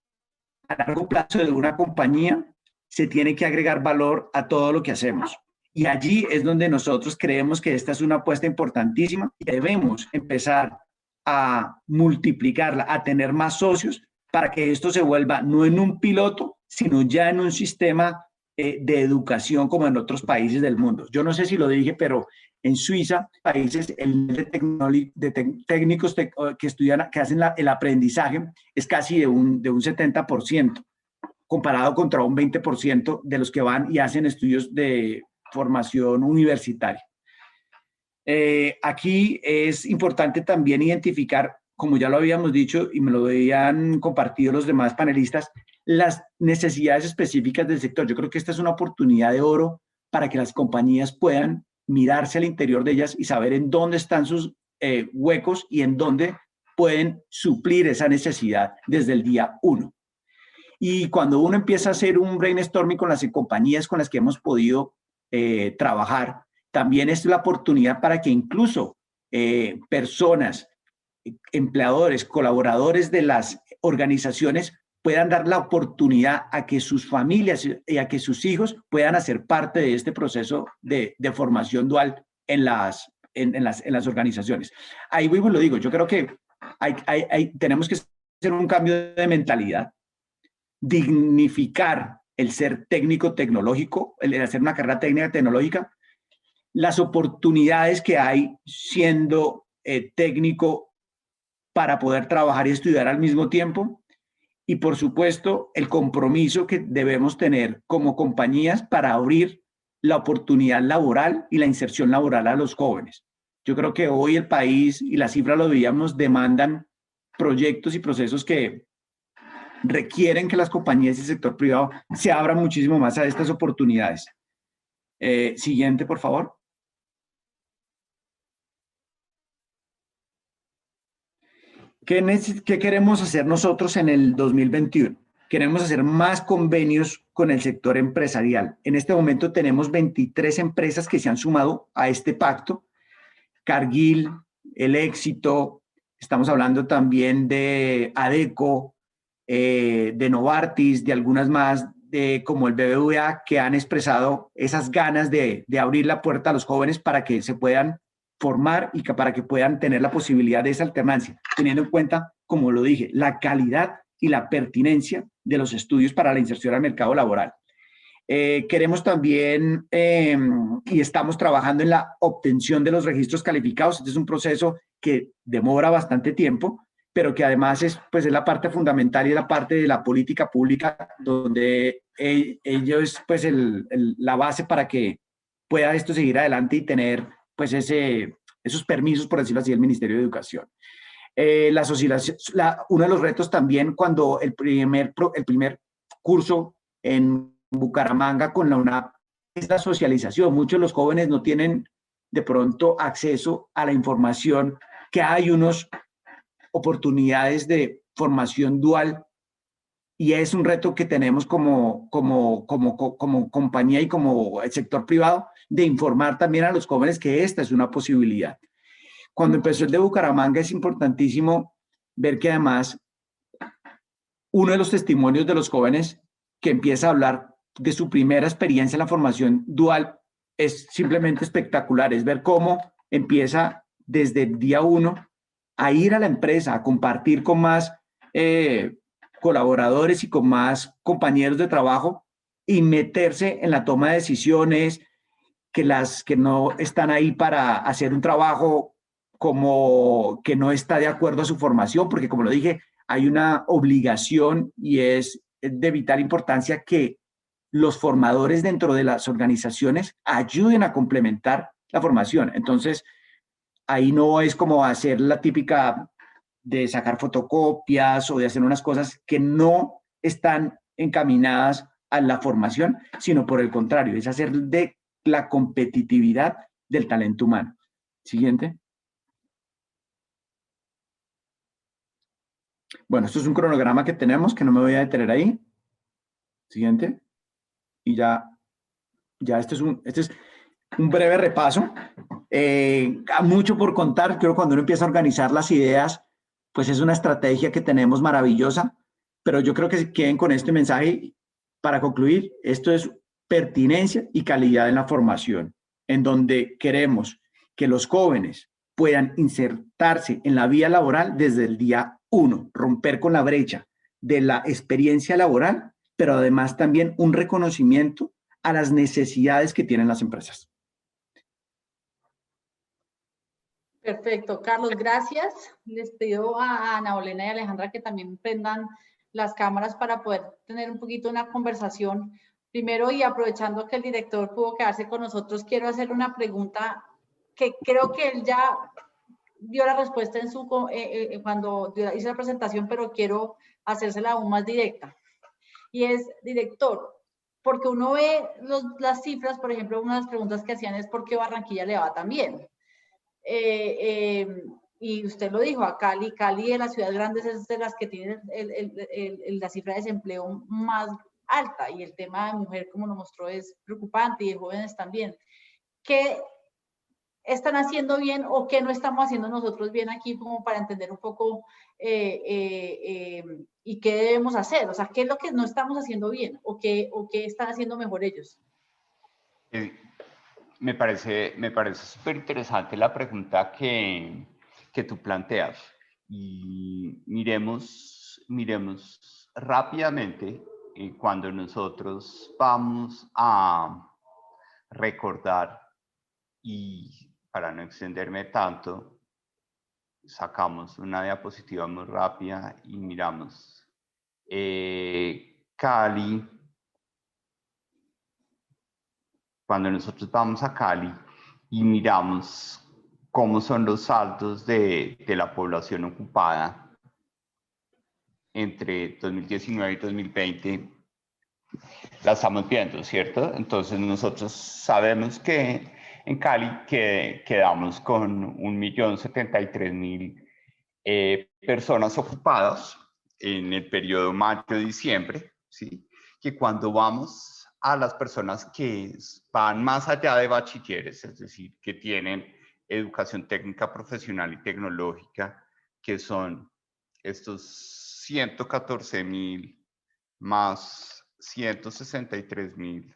S5: a largo plazo de una compañía se tiene que agregar valor a todo lo que hacemos. Y allí es donde nosotros creemos que esta es una apuesta importantísima y debemos empezar a multiplicarla, a tener más socios para que esto se vuelva no en un piloto, sino ya en un sistema de educación como en otros países del mundo. Yo no sé si lo dije, pero en Suiza, países, el nivel de técnicos que estudian, que hacen el aprendizaje es casi de un 70%, comparado contra un 20% de los que van y hacen estudios de formación universitaria. Aquí es importante también identificar, como ya lo habíamos dicho y me lo habían compartido los demás panelistas, las necesidades específicas del sector. Yo creo que esta es una oportunidad de oro para que las compañías puedan mirarse al interior de ellas y saber en dónde están sus huecos y en dónde pueden suplir esa necesidad desde el día 1. Y cuando uno empieza a hacer un brainstorming con las compañías con las que hemos podido trabajar, también es la oportunidad para que incluso personas, empleadores, colaboradores de las organizaciones puedan dar la oportunidad a que sus familias y a que sus hijos puedan hacer parte de este proceso de formación dual en las organizaciones. Ahí mismo lo digo, yo creo que tenemos que hacer un cambio de mentalidad, dignificar el ser técnico-tecnológico, el hacer una carrera técnica tecnológica, las oportunidades que hay siendo técnico para poder trabajar y estudiar al mismo tiempo, y por supuesto el compromiso que debemos tener como compañías para abrir la oportunidad laboral y la inserción laboral a los jóvenes. Yo creo que hoy el país, y las cifras lo veíamos, demandan proyectos y procesos que requieren que las compañías y el sector privado se abran muchísimo más a estas oportunidades. Siguiente, por favor. ¿Qué queremos hacer nosotros en el 2021? Queremos hacer más convenios con el sector empresarial. En este momento tenemos 23 empresas que se han sumado a este pacto. Cargill, El Éxito, estamos hablando también de Adecco, de Novartis, de algunas más, como el BBVA, que han expresado esas ganas de abrir la puerta a los jóvenes para que se puedan formar y para que puedan tener la posibilidad de esa alternancia, teniendo en cuenta, como lo dije, la calidad y la pertinencia de los estudios para la inserción al mercado laboral. Queremos también, y estamos trabajando en la obtención de los registros calificados. Este es un proceso que demora bastante tiempo, pero que además es la parte fundamental y la parte de la política pública, donde ello es la base para que pueda esto seguir adelante y tener esos permisos, por decirlo así, del Ministerio de Educación. Uno de los retos también, cuando el primer curso en Bucaramanga con la UNAP, es la socialización. Muchos de los jóvenes no tienen de pronto acceso a la información, que hay unas oportunidades de formación dual, y es un reto que tenemos como compañía y como el sector privado, de informar también a los jóvenes que esta es una posibilidad. Cuando empezó el de Bucaramanga es importantísimo ver que además uno de los testimonios de los jóvenes que empieza a hablar de su primera experiencia en la formación dual es simplemente espectacular, es ver cómo empieza desde el día 1 a ir a la empresa, a compartir con más colaboradores y con más compañeros de trabajo y meterse en la toma de decisiones, que no están ahí para hacer un trabajo como que no está de acuerdo a su formación, porque como lo dije, hay una obligación y es de vital importancia que los formadores dentro de las organizaciones ayuden a complementar la formación. Entonces, ahí no es como hacer la típica de sacar fotocopias o de hacer unas cosas que no están encaminadas a la formación, sino por el contrario, es hacer de la competitividad del talento humano. Siguiente. Bueno, esto es un cronograma que tenemos, que no me voy a detener ahí. Siguiente. Y ya este es un breve repaso. Mucho por contar. Creo que cuando uno empieza a organizar las ideas, pues es una estrategia que tenemos maravillosa. Pero yo creo que se queden con este mensaje para concluir. Esto es pertinencia y calidad en la formación, en donde queremos que los jóvenes puedan insertarse en la vía laboral desde el día 1, romper con la brecha de la experiencia laboral, pero además también un reconocimiento a las necesidades que tienen las empresas.
S1: Perfecto, Carlos, gracias. Les pido a Ana Olena y Alejandra que también prendan las cámaras para poder tener un poquito una conversación. Primero, y aprovechando que el director pudo quedarse con nosotros, quiero hacer una pregunta que creo que él ya dio la respuesta en su, cuando hizo la presentación, pero quiero hacérsela aún más directa. Y es, director, porque uno ve las cifras, por ejemplo, una de las preguntas que hacían es ¿por qué Barranquilla le va tan bien? Y usted lo dijo, a Cali de las ciudades grandes es de las que tienen la cifra de desempleo más alta, y el tema de mujer, como lo mostró, es preocupante, y de jóvenes también. ¿Qué están haciendo bien o qué no estamos haciendo nosotros bien aquí, como para entender un poco y qué debemos hacer? O sea, ¿qué es lo que no estamos haciendo bien o qué están haciendo mejor ellos?
S2: Me parece súper interesante la pregunta que tú planteas. Y miremos rápidamente cuando nosotros vamos a recordar, y para no extenderme tanto, sacamos una diapositiva muy rápida y miramos Cali. Cuando nosotros vamos a Cali y miramos cómo son los saldos de la población ocupada entre 2019 y 2020, la estamos viendo, ¿cierto? Entonces nosotros sabemos que en Cali quedamos con 1.073.000 personas ocupadas en el periodo mayo-diciembre, ¿sí? Que cuando vamos a las personas que van más allá de bachilleres, es decir, que tienen educación técnica, profesional y tecnológica, que son estos 114.000 más 163.000,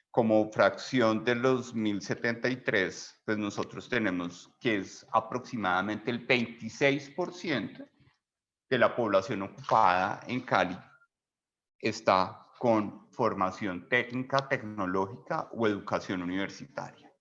S2: como fracción de los 1.073, pues nosotros tenemos que es aproximadamente el 26% de la población ocupada en Cali está con formación técnica, tecnológica o educación universitaria.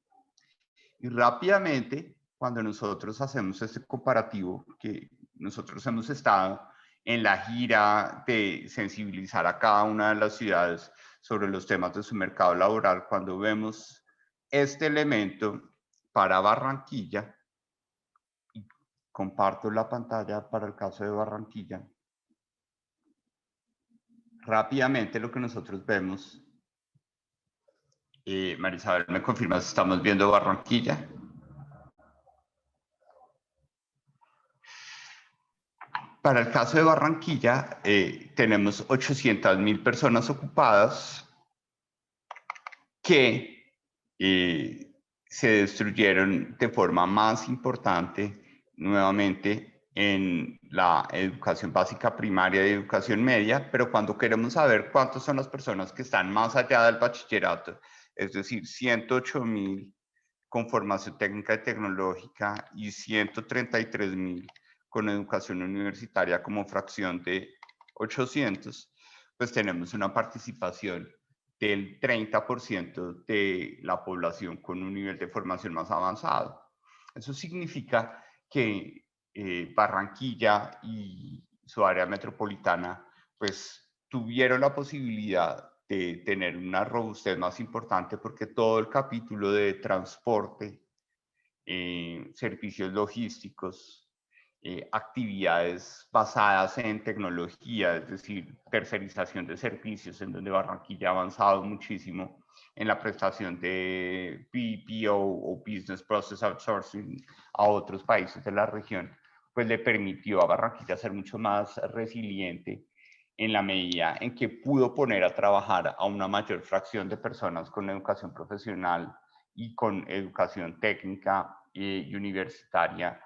S2: Y rápidamente, cuando nosotros hacemos este comparativo, que nosotros hemos estado en la gira de sensibilizar a cada una de las ciudades sobre los temas de su mercado laboral, cuando vemos este elemento para Barranquilla, y comparto la pantalla para el caso de Barranquilla, rápidamente lo que nosotros vemos, Marisabel, ¿me confirmas si estamos viendo Barranquilla? Para el caso de Barranquilla, tenemos 800.000 personas ocupadas que se destruyeron de forma más importante nuevamente en la educación básica primaria y educación media, pero cuando queremos saber cuántas son las personas que están más allá del bachillerato, es decir, 108.000 con formación técnica y tecnológica y 133.000 con educación universitaria como fracción de 800, pues tenemos una participación del 30% de la población con un nivel de formación más avanzado. Eso significa que Barranquilla y su área metropolitana pues tuvieron la posibilidad de tener una robustez más importante porque todo el capítulo de transporte, servicios logísticos, actividades basadas en tecnología, es decir, tercerización de servicios, en donde Barranquilla ha avanzado muchísimo en la prestación de BPO o Business Process Outsourcing a otros países de la región, pues le permitió a Barranquilla ser mucho más resiliente en la medida en que pudo poner a trabajar a una mayor fracción de personas con educación profesional y con educación técnica y universitaria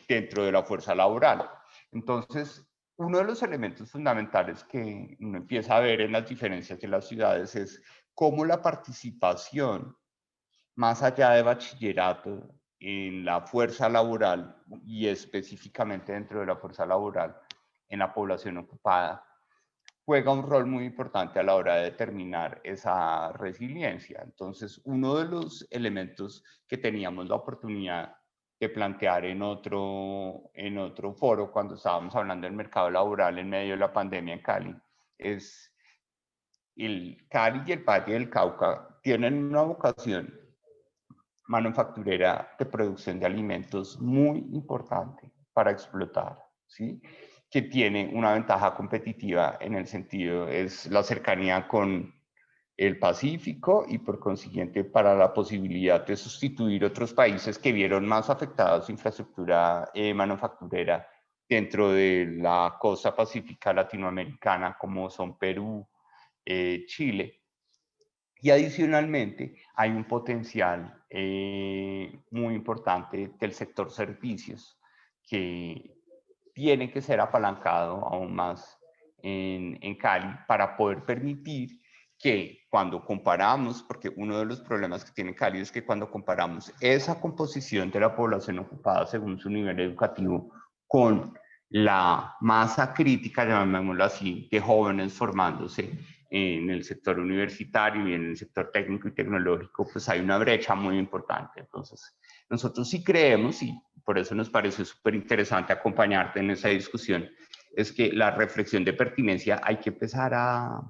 S2: dentro de la fuerza laboral. Entonces, uno de los elementos fundamentales que uno empieza a ver en las diferencias de las ciudades es cómo la participación, más allá de bachillerato, en la fuerza laboral y específicamente dentro de la fuerza laboral en la población ocupada, juega un rol muy importante a la hora de determinar esa resiliencia. Entonces, uno de los elementos que teníamos la oportunidad de plantear en otro foro cuando estábamos hablando del mercado laboral en medio de la pandemia en Cali es el Cali y el Valle del Cauca tienen una vocación manufacturera de producción de alimentos muy importante para explotar, ¿sí? Que tiene una ventaja competitiva en el sentido, es la cercanía con el Pacífico y por consiguiente para la posibilidad de sustituir otros países que vieron más afectada su infraestructura manufacturera dentro de la costa pacífica latinoamericana como son Perú, Chile. Y adicionalmente hay un potencial muy importante del sector servicios que tiene que ser apalancado aún más en Cali para poder permitir que cuando comparamos, porque uno de los problemas que tiene Cali es que cuando comparamos esa composición de la población ocupada según su nivel educativo con la masa crítica, llamémoslo así, de jóvenes formándose en el sector universitario y en el sector técnico y tecnológico, pues hay una brecha muy importante. Entonces, nosotros sí creemos, y por eso nos parece súper interesante acompañarte en esa discusión, es que la reflexión de pertinencia hay que empezar a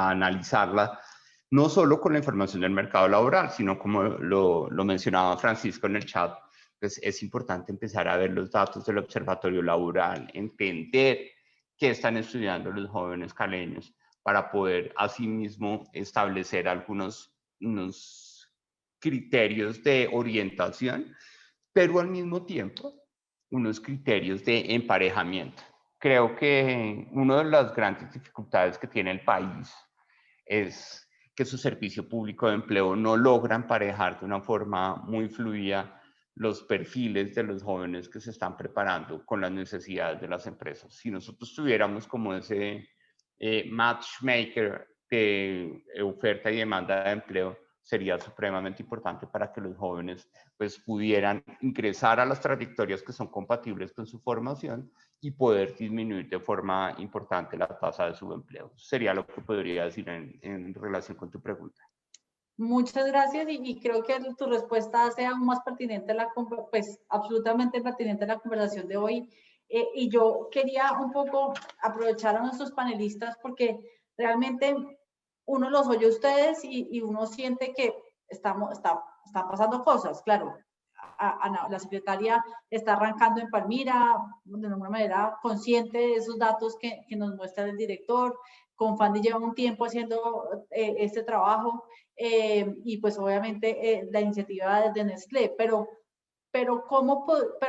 S2: analizarla no solo con la información del mercado laboral, sino como lo mencionaba Francisco en el chat, pues es importante empezar a ver los datos del observatorio laboral, entender qué están estudiando los jóvenes caleños para poder asimismo establecer algunos criterios de orientación, pero al mismo tiempo unos criterios de emparejamiento. Creo que una de las grandes dificultades que tiene el país es que su servicio público de empleo no logra emparejar de una forma muy fluida los perfiles de los jóvenes que se están preparando con las necesidades de las empresas. Si nosotros tuviéramos como ese matchmaker de oferta y demanda de empleo, sería supremamente importante para que los jóvenes pues pudieran ingresar a las trayectorias que son compatibles con su formación y poder disminuir de forma importante la tasa de subempleo. Sería lo que podría decir en relación con tu pregunta.
S1: Muchas gracias y creo que tu respuesta hace aún más pertinente pues absolutamente pertinente la conversación de hoy. Y yo quería un poco aprovechar a nuestros panelistas porque realmente uno los oye a ustedes y uno siente que están pasando cosas, claro. La secretaria está arrancando en Palmira de alguna manera consciente de esos datos que nos muestra el director. Confandi lleva un tiempo haciendo este trabajo y pues obviamente la iniciativa de Nestlé, pero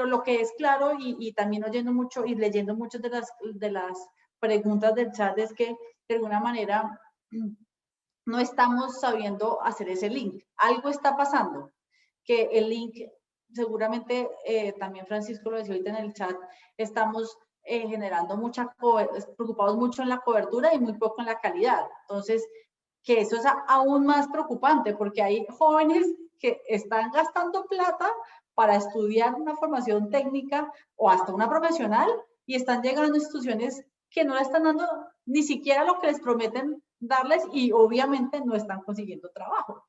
S1: lo que es claro y también oyendo mucho y leyendo muchas de las preguntas del chat es que de alguna manera no estamos sabiendo hacer ese link. Algo está pasando, que el link, seguramente también Francisco lo decía ahorita en el chat, estamos generando preocupados mucho en la cobertura y muy poco en la calidad. Entonces, que eso es aún más preocupante, porque hay jóvenes que están gastando plata para estudiar una formación técnica o hasta una profesional y están llegando a instituciones que no le están dando ni siquiera lo que les prometen darles y obviamente no están consiguiendo trabajo.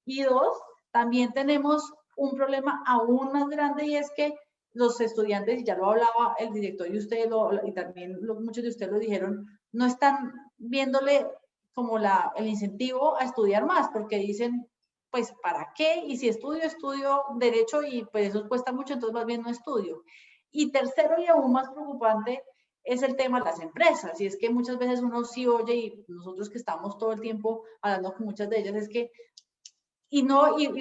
S1: Y dos, también tenemos un problema aún más grande y es que los estudiantes, y ya lo hablaba el director y y también muchos de ustedes lo dijeron, no están viéndole como el incentivo a estudiar más, porque dicen, pues, ¿para qué? Y si estudio derecho y pues eso cuesta mucho, entonces más bien no estudio. Y tercero y aún más preocupante es el tema de las empresas. Y es que muchas veces uno sí oye, y nosotros que estamos todo el tiempo hablando con muchas de ellas, es que, y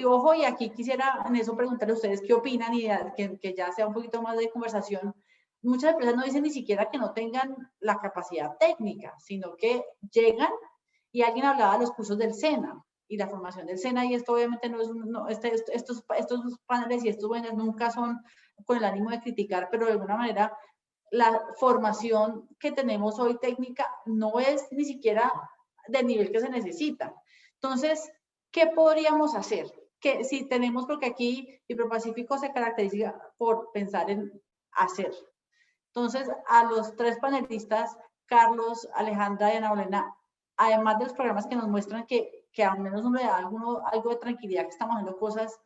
S1: ojo, y aquí quisiera en eso preguntarle a ustedes qué opinan y que ya sea un poquito más de conversación. Muchas empresas no dicen ni siquiera que no tengan la capacidad técnica, sino que llegan, y alguien hablaba de los cursos del SENA y la formación del SENA, y esto obviamente no es, estos paneles y estos webinars nunca son con el ánimo de criticar, pero de alguna manera la formación que tenemos hoy técnica no es ni siquiera del nivel que se necesita. Entonces, ¿qué podríamos hacer? Que si tenemos, porque aquí ProPacífico se caracteriza por pensar en hacer. Entonces, a los tres panelistas, Carlos, Alejandra y Ana Bolena, además de los programas que nos muestran que al menos nos da algo de tranquilidad, que estamos haciendo cosas,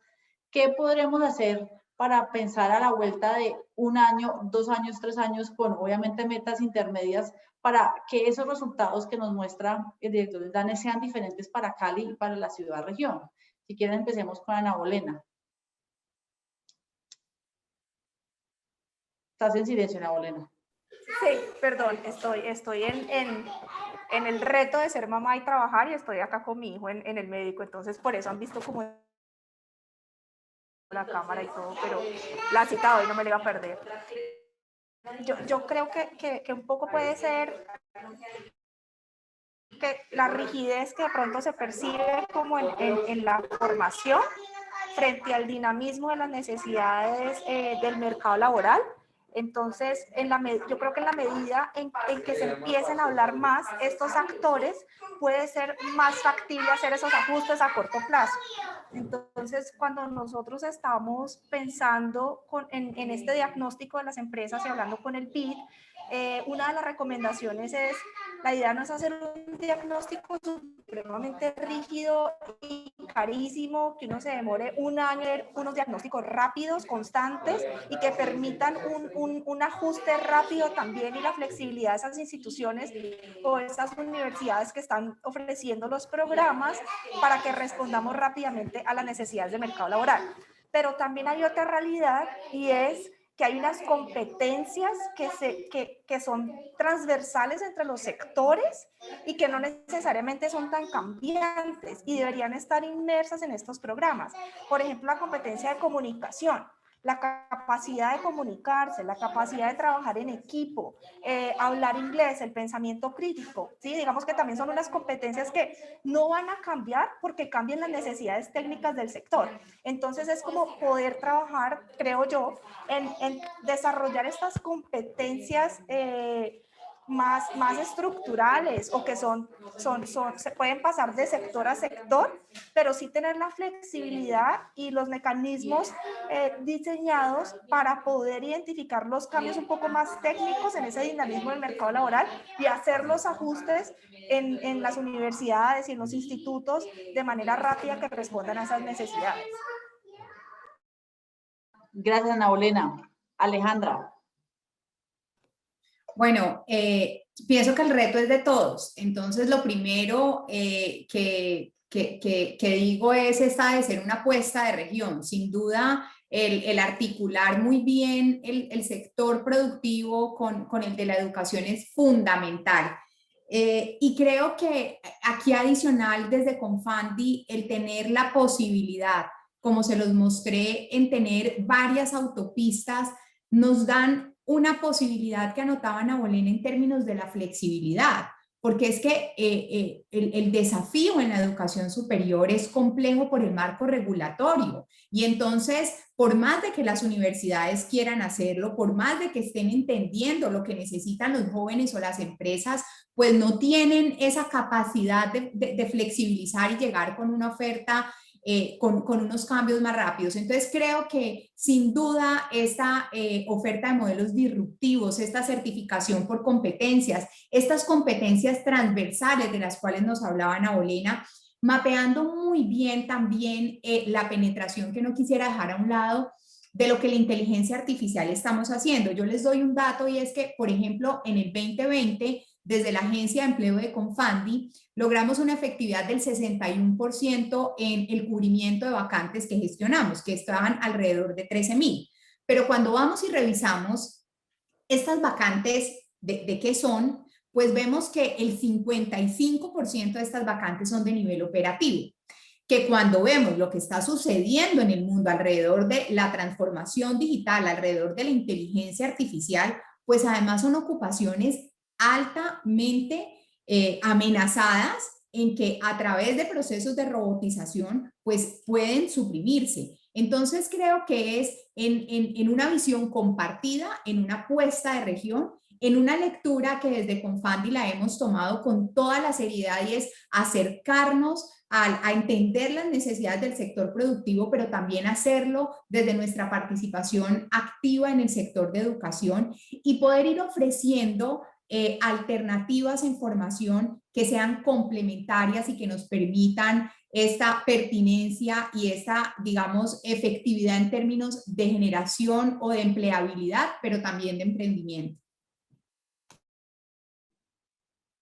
S1: ¿qué podremos hacer para pensar a la vuelta de 1 año, 2 años, 3 años, con obviamente metas intermedias, para que esos resultados que nos muestra el director del DANE sean diferentes para Cali y para la ciudad-región? Si quieren, empecemos con Ana Bolena. Estás en silencio, Ana Bolena.
S4: Sí, perdón, estoy en el reto de ser mamá y trabajar, y estoy acá con mi hijo en el médico, entonces por eso han visto como la cámara y todo, pero la cita hoy no me la iba a perder. Yo creo que un poco puede ser que la rigidez que de pronto se percibe como en la formación frente al dinamismo de las necesidades del mercado laboral. Entonces, yo creo que en la medida en que se empiecen a hablar más estos actores, puede ser más factible hacer esos ajustes a corto plazo. Entonces, cuando nosotros estamos pensando en este diagnóstico de las empresas y hablando con el BID, una de las recomendaciones es, la idea no es hacer un diagnóstico supremamente rígido y carísimo, que uno se demore 1 año en unos diagnósticos rápidos, constantes, y que permitan un ajuste rápido también, y la flexibilidad de esas instituciones o esas universidades que están ofreciendo los programas para que respondamos rápidamente a las necesidades del mercado laboral. Pero también hay otra realidad, y es que hay unas competencias que son transversales entre los sectores y que no necesariamente son tan cambiantes y deberían estar inmersas en estos programas. Por ejemplo, la competencia de comunicación, la capacidad de comunicarse, la capacidad de trabajar en equipo, hablar inglés, el pensamiento crítico, ¿sí? Digamos que también son unas competencias que no van a cambiar porque cambien las necesidades técnicas del sector. Entonces es como poder trabajar, creo yo, en desarrollar estas competencias más estructurales, o que se pueden pasar de sector a sector, pero sí tener la flexibilidad y los mecanismos diseñados para poder identificar los cambios un poco más técnicos en ese dinamismo del mercado laboral y hacer los ajustes en las universidades y en los institutos de manera rápida que respondan a esas necesidades.
S1: Gracias, Ana Bolena. Alejandra.
S3: Bueno, pienso que el reto es de todos. Entonces, lo primero que digo es esta de ser una apuesta de región. Sin duda, el articular muy bien el sector productivo con el de la educación es fundamental. Y creo que aquí adicional desde Confandi, el tener la posibilidad, como se los mostré, en tener varias autopistas, nos dan una posibilidad que anotaba Ana Bolena en términos de la flexibilidad. porque es que el desafío en la educación superior es complejo por el marco regulatorio. Y entonces, por más de que las universidades quieran hacerlo, por más de que estén entendiendo lo que necesitan los jóvenes o las empresas, pues no tienen esa capacidad de flexibilizar y llegar con una oferta con unos cambios más rápidos. Entonces creo que sin duda esta oferta de modelos disruptivos, esta certificación por competencias, estas competencias transversales de las cuales nos hablaba Ana Bolena, mapeando muy bien también la penetración que no quisiera dejar a un lado de lo que la inteligencia artificial estamos haciendo. Yo les doy un dato y es que, por ejemplo, en el 2020, desde la Agencia de Empleo de Confandi, logramos una efectividad del 61% en el cubrimiento de vacantes que gestionamos, que estaban alrededor de 13,000. Pero cuando vamos y revisamos estas vacantes, ¿de qué son? Pues vemos que el 55% de estas vacantes son de nivel operativo. Que cuando vemos lo que está sucediendo en el mundo alrededor de la transformación digital, alrededor de la inteligencia artificial, pues además son ocupaciones altamente amenazadas en que a través de procesos de robotización pues pueden suprimirse. Entonces creo que es en una visión compartida, en una apuesta de región, en una lectura que desde Confandi la hemos tomado con toda la seriedad y es acercarnos a entender las necesidades del sector productivo, pero también hacerlo desde nuestra participación activa en el sector de educación y poder ir ofreciendo alternativas en formación que sean complementarias y que nos permitan esta pertinencia y esta, digamos, efectividad en términos de generación o de empleabilidad, pero también de emprendimiento.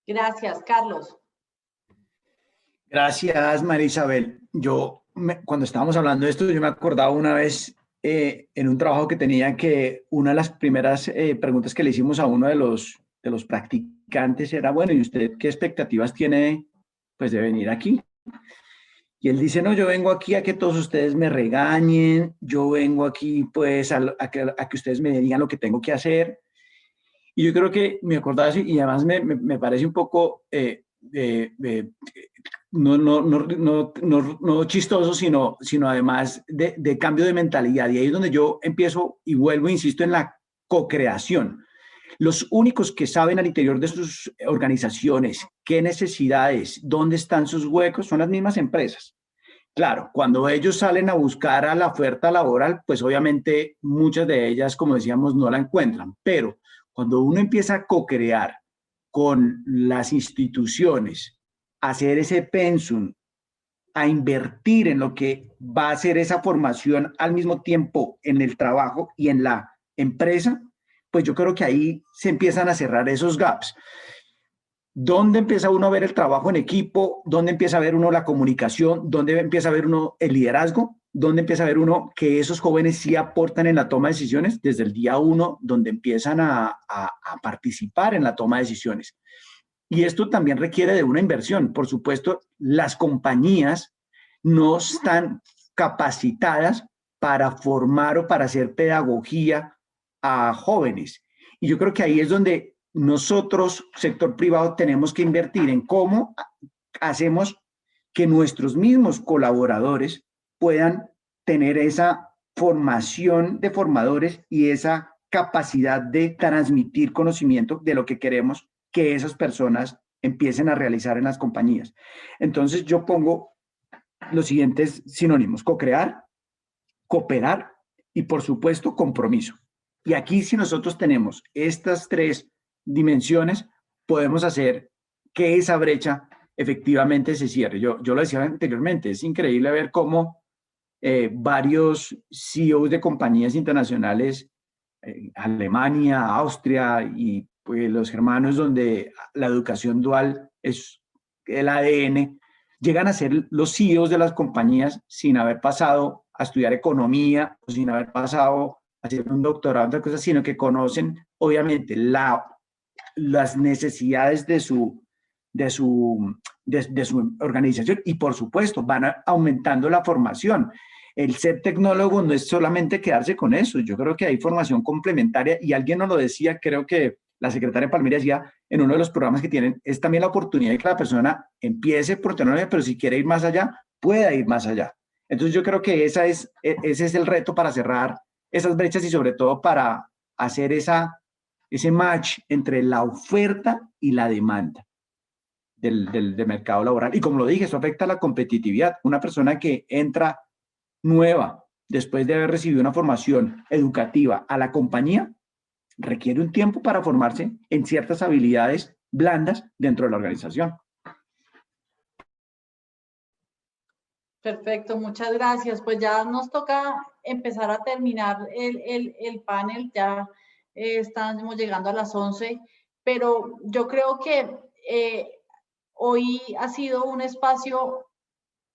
S1: Gracias, Carlos.
S5: Gracias, María Isabel. Cuando estábamos hablando de esto, yo me acordaba una vez en un trabajo que tenía que una de las primeras preguntas que le hicimos a uno de los practicantes era, bueno, ¿y usted qué expectativas tiene pues de venir aquí? Y él dice, no, yo vengo aquí a que todos ustedes me regañen, yo vengo aquí pues a que ustedes me digan lo que tengo que hacer. Y yo creo que me acordaba así, y además me parece un poco no chistoso, sino además de cambio de mentalidad. Y ahí es donde yo empiezo y vuelvo, insisto, en la co-creación. Los únicos que saben al interior de sus organizaciones qué necesidades, dónde están sus huecos, son las mismas empresas. Claro, cuando ellos salen a buscar a la oferta laboral, pues obviamente muchas de ellas, como decíamos, no la encuentran. Pero cuando uno empieza a co-crear con las instituciones, a hacer ese pensum, a invertir en lo que va a ser esa formación al mismo tiempo en el trabajo y en la empresa, pues yo creo que ahí se empiezan a cerrar esos gaps. ¿Dónde empieza uno a ver el trabajo en equipo? ¿Dónde empieza a ver uno la comunicación? ¿Dónde empieza a ver uno el liderazgo? ¿Dónde empieza a ver uno que esos jóvenes sí aportan en la toma de decisiones? Desde el día 1, donde empiezan a participar en la toma de decisiones. Y esto también requiere de una inversión. Por supuesto, las compañías no están capacitadas para formar o para hacer pedagogía a jóvenes. Y yo creo que ahí es donde nosotros, sector privado, tenemos que invertir en cómo hacemos que nuestros mismos colaboradores puedan tener esa formación de formadores y esa capacidad de transmitir conocimiento de lo que queremos que esas personas empiecen a realizar en las compañías. Entonces yo pongo los siguientes sinónimos: co-crear, cooperar y, por supuesto, compromiso. Y aquí, si nosotros tenemos estas tres dimensiones, podemos hacer que esa brecha efectivamente se cierre. Yo lo decía anteriormente, es increíble ver cómo varios CEOs de compañías internacionales, Alemania, Austria y pues, los hermanos donde la educación dual es el ADN, llegan a ser los CEOs de las compañías sin haber pasado a estudiar economía, o sin haber pasado a hacer un doctorado, otra cosa, sino que conocen obviamente las necesidades de su organización y, por supuesto, van aumentando la formación. El ser tecnólogo no es solamente quedarse con eso. Yo creo que hay formación complementaria y alguien nos lo decía, creo que la secretaria Palmira decía en uno de los programas que tienen, es también la oportunidad de que la persona empiece por tecnología, pero si quiere ir más allá, pueda ir más allá. Entonces yo creo que ese es el reto para cerrar esas brechas y sobre todo para hacer ese match entre la oferta y la demanda del mercado laboral. Y como lo dije, eso afecta a la competitividad. Una persona que entra nueva después de haber recibido una formación educativa a la compañía, requiere un tiempo para formarse en ciertas habilidades blandas dentro de la organización.
S1: Perfecto, muchas gracias. Pues ya nos toca empezar a terminar el panel, ya estamos llegando a las 11, pero yo creo que hoy ha sido un espacio,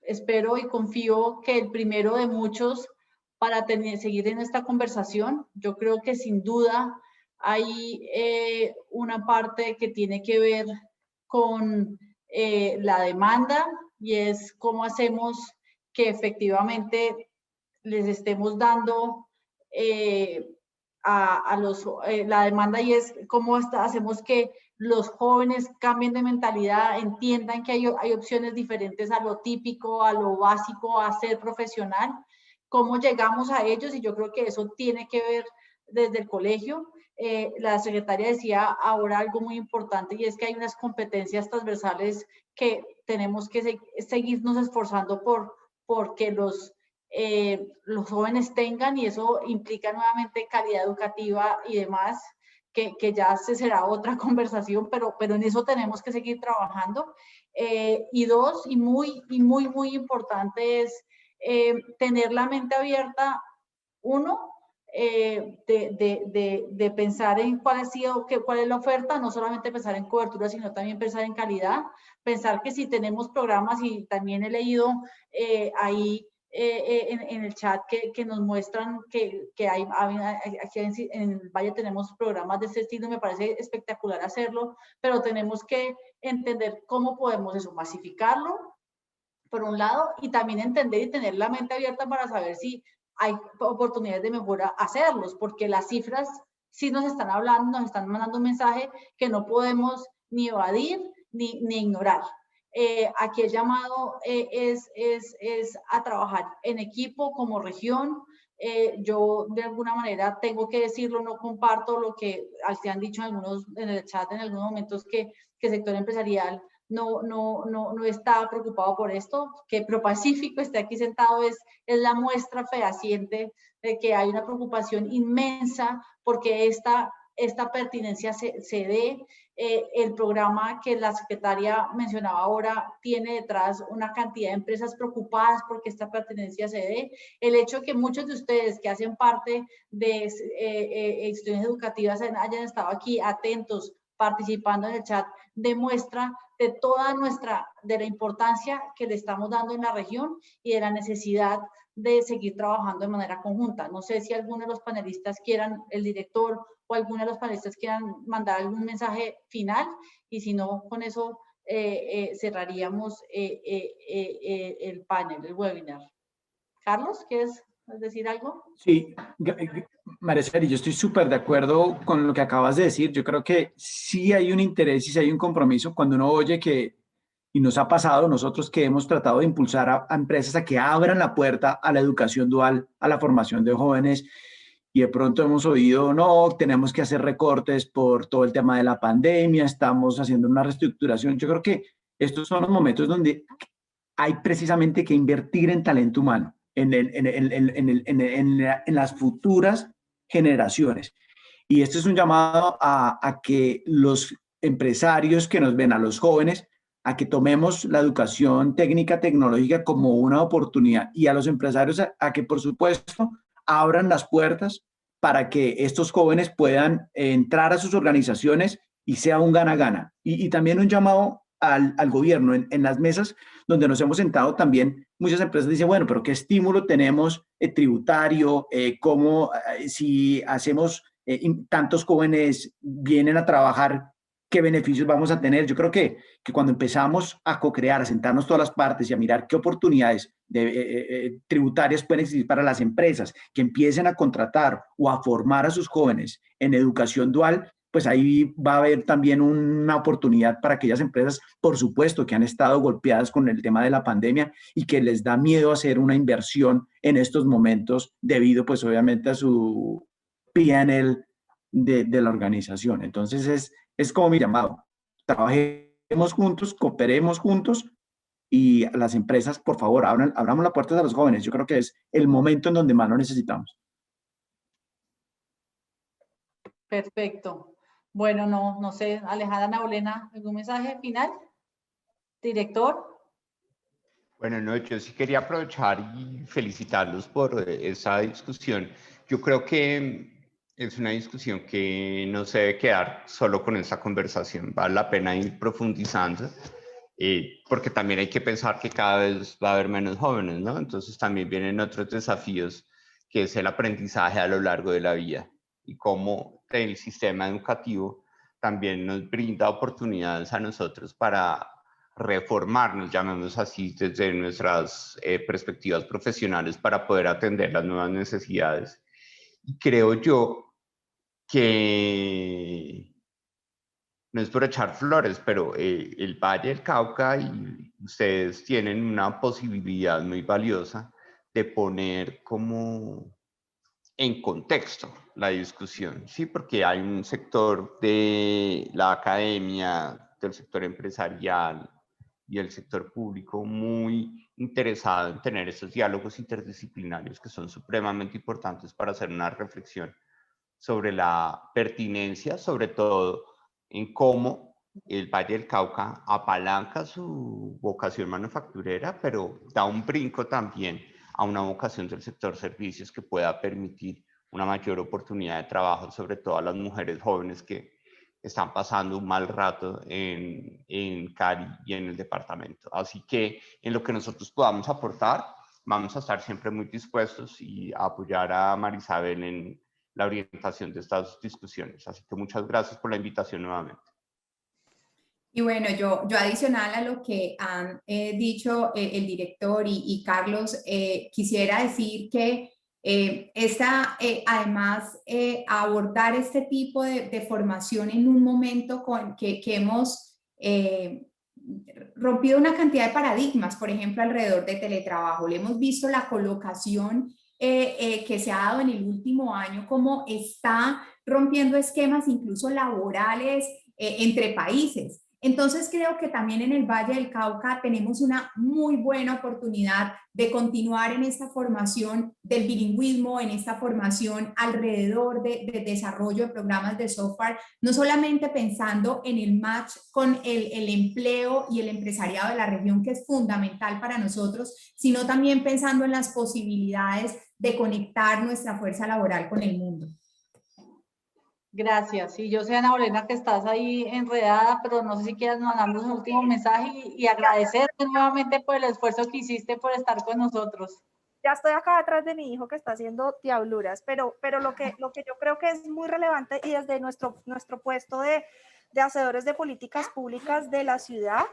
S1: espero y confío que el primero de muchos para seguir en esta conversación. Yo creo que sin duda hay una parte que tiene que ver con la demanda y es cómo hacemos que efectivamente les estemos dando la demanda y es cómo hacemos que los jóvenes cambien de mentalidad, entiendan que hay opciones diferentes a lo típico, a lo básico, a ser profesional, cómo llegamos a ellos y yo creo que eso tiene que ver desde el colegio. La secretaria decía ahora algo muy importante y es que hay unas competencias transversales que tenemos que seguirnos esforzando porque los jóvenes tengan y eso implica nuevamente calidad educativa y demás, que ya será otra conversación, pero en eso tenemos que seguir trabajando. Y dos, y muy importante es tener la mente abierta, uno, de pensar en cuál es la oferta, no solamente pensar en cobertura, sino también pensar en calidad, pensar que si tenemos programas, y también he leído ahí en el chat que nos muestran que hay aquí en el Valle tenemos programas de este estilo, me parece espectacular hacerlo, pero tenemos que entender cómo podemos eso, masificarlo, por un lado, y también entender y tener la mente abierta para saber si hay oportunidades de mejora hacerlos, porque las cifras sí nos están hablando, nos están mandando un mensaje que no podemos ni evadir ni ignorar. Aquí el llamado es a trabajar en equipo como región. Yo de alguna manera tengo que decirlo, no comparto lo que se han dicho en el chat en algunos momentos que el sector empresarial no está preocupado por esto, que ProPacífico esté aquí sentado es la muestra fehaciente de que hay una preocupación inmensa porque esta pertinencia se dé. El programa que la secretaria mencionaba ahora tiene detrás una cantidad de empresas preocupadas porque esta pertinencia se dé. El hecho de que muchos de ustedes que hacen parte de instituciones educativas hayan estado aquí atentos, participando en el chat, demuestra de la importancia que le estamos dando en la región y de la necesidad de seguir trabajando de manera conjunta. No sé si alguno de los panelistas quieran, el director o alguno de los panelistas quieran mandar algún mensaje final y si no, con eso cerraríamos el panel, el webinar. Carlos, ¿quieres decir algo?
S5: Sí, Mariceli, yo estoy súper de acuerdo con lo que acabas de decir. Yo creo que sí hay un interés y sí hay un compromiso cuando uno oye que, y nos ha pasado nosotros que hemos tratado de impulsar a empresas a que abran la puerta a la educación dual, a la formación de jóvenes, y de pronto hemos oído, no, tenemos que hacer recortes por todo el tema de la pandemia, estamos haciendo una reestructuración. Yo creo que estos son los momentos donde hay precisamente que invertir en talento humano, en las futuras generaciones. Y este es un llamado a que los empresarios que nos ven, a los jóvenes, a que tomemos la educación técnica, tecnológica como una oportunidad y a los empresarios a que, por supuesto, abran las puertas para que estos jóvenes puedan entrar a sus organizaciones y sea un gana-gana. Y también un llamado al gobierno en las mesas donde nos hemos sentado también, muchas empresas dicen, bueno, pero ¿qué estímulo tenemos tributario? ¿Cómo si hacemos tantos jóvenes vienen a trabajar, qué beneficios vamos a tener? Yo creo que cuando empezamos a co-crear, a sentarnos todas las partes y a mirar qué oportunidades tributarias pueden existir para las empresas que empiecen a contratar o a formar a sus jóvenes en educación dual, pues ahí va a haber también una oportunidad para aquellas empresas, por supuesto, que han estado golpeadas con el tema de la pandemia y que les da miedo hacer una inversión en estos momentos debido, pues obviamente, a su P&L de la organización. Entonces es como mi llamado. Trabajemos juntos, cooperemos juntos y a las empresas, por favor, abramos las puertas a los jóvenes. Yo creo que es el momento en donde más lo necesitamos.
S1: Perfecto. Bueno, no sé, Alejandra, Ana Bolena, ¿algún mensaje final? Director.
S2: Bueno, no, yo sí quería aprovechar y felicitarlos por esa discusión. Yo creo que es una discusión que no se debe quedar solo con esta conversación. Vale la pena ir profundizando, porque también hay que pensar que cada vez va a haber menos jóvenes, ¿no? Entonces también vienen otros desafíos, que es el aprendizaje a lo largo de la vida y cómo el sistema educativo también nos brinda oportunidades a nosotros para reformarnos, llamémoslo así, desde nuestras perspectivas profesionales para poder atender las nuevas necesidades. Y creo yo que, no es por echar flores, pero el Valle del Cauca y ustedes tienen una posibilidad muy valiosa de poner como en contexto la discusión, ¿sí? Porque hay un sector de la academia, del sector empresarial y el sector público muy interesado en tener estos diálogos interdisciplinarios que son supremamente importantes para hacer una reflexión sobre la pertinencia, sobre todo en cómo el Valle del Cauca apalanca su vocación manufacturera, pero da un brinco también a una vocación del sector servicios que pueda permitir una mayor oportunidad de trabajo, sobre todo a las mujeres jóvenes que están pasando un mal rato en Cali y en el departamento. Así que en lo que nosotros podamos aportar, vamos a estar siempre muy dispuestos y a apoyar a Marisabel en la orientación de estas discusiones. Así que muchas gracias por la invitación nuevamente.
S3: Y bueno, yo adicional a lo que han dicho el director y Carlos, quisiera decir que además, abordar este tipo de formación en un momento que hemos rompido una cantidad de paradigmas, por ejemplo, alrededor de teletrabajo. Le hemos visto la colocación que se ha dado en el último año, cómo está rompiendo esquemas incluso laborales entre países. Entonces creo que también en el Valle del Cauca tenemos una muy buena oportunidad de continuar en esta formación del bilingüismo, en esta formación alrededor de desarrollo de programas de software, no solamente pensando en el match con el empleo y el empresariado de la región, que es fundamental para nosotros, sino también pensando en las posibilidades de conectar nuestra fuerza laboral con el mundo.
S1: Gracias. Y yo sé, Ana Bolena, que estás ahí enredada, pero no sé si quieras mandarnos un último mensaje y agradecerte nuevamente por el esfuerzo que hiciste por estar con nosotros.
S4: Ya estoy acá detrás de mi hijo que está haciendo diabluras, pero lo que yo creo que es muy relevante y desde nuestro puesto de hacedores de políticas públicas de la ciudad,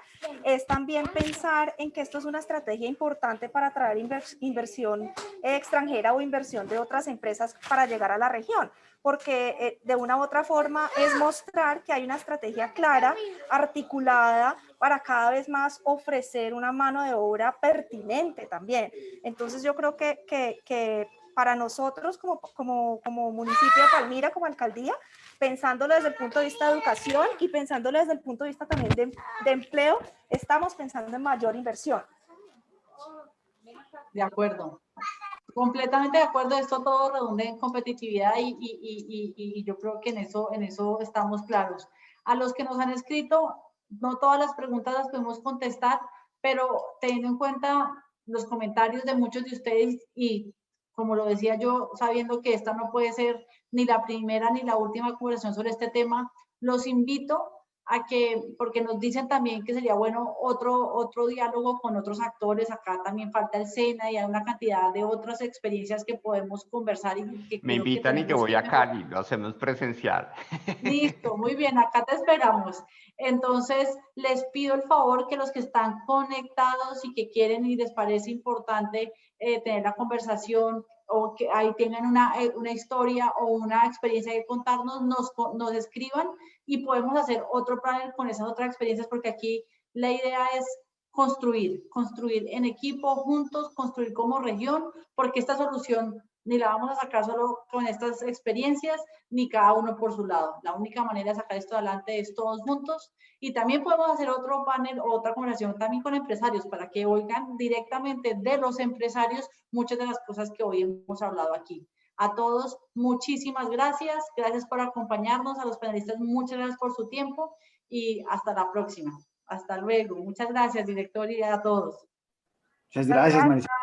S4: es también pensar en que esto es una estrategia importante para atraer inversión extranjera o inversión de otras empresas para llegar a la región, porque de una u otra forma es mostrar que hay una estrategia clara, articulada, para cada vez más ofrecer una mano de obra pertinente también. Entonces yo creo que para nosotros como municipio de Palmira, como alcaldía, pensándolo desde el punto de vista de educación y pensándolo desde el punto de vista también de empleo, estamos pensando en mayor inversión.
S1: De acuerdo. Completamente de acuerdo, esto todo redunda en competitividad y yo creo que en eso estamos claros. A los que nos han escrito, no todas las preguntas las podemos contestar, pero teniendo en cuenta los comentarios de muchos de ustedes y como lo decía yo, sabiendo que esta no puede ser ni la primera ni la última conversación sobre este tema, los invito a que, porque nos dicen también que sería bueno otro diálogo con otros actores, acá también falta el SENA y hay una cantidad de otras experiencias que podemos conversar y que
S2: me invitan y yo voy a Cali, lo hacemos presencial.
S1: Listo, muy bien, acá te esperamos. Entonces, les pido el favor que los que están conectados y que quieren y les parece importante tener la conversación, o que ahí tengan una historia o una experiencia que contarnos, nos escriban y podemos hacer otro panel con esas otras experiencias, porque aquí la idea es construir en equipo, juntos, construir como región, porque esta solución ni la vamos a sacar solo con estas experiencias, ni cada uno por su lado. La única manera de sacar esto adelante es todos juntos. Y también podemos hacer otro panel o otra conversación también con empresarios para que oigan directamente de los empresarios muchas de las cosas que hoy hemos hablado aquí. A todos, muchísimas gracias. Gracias por acompañarnos. A los panelistas, muchas gracias por su tiempo y hasta la próxima. Hasta luego. Muchas gracias, director, y a todos.
S5: Muchas gracias, Marisa.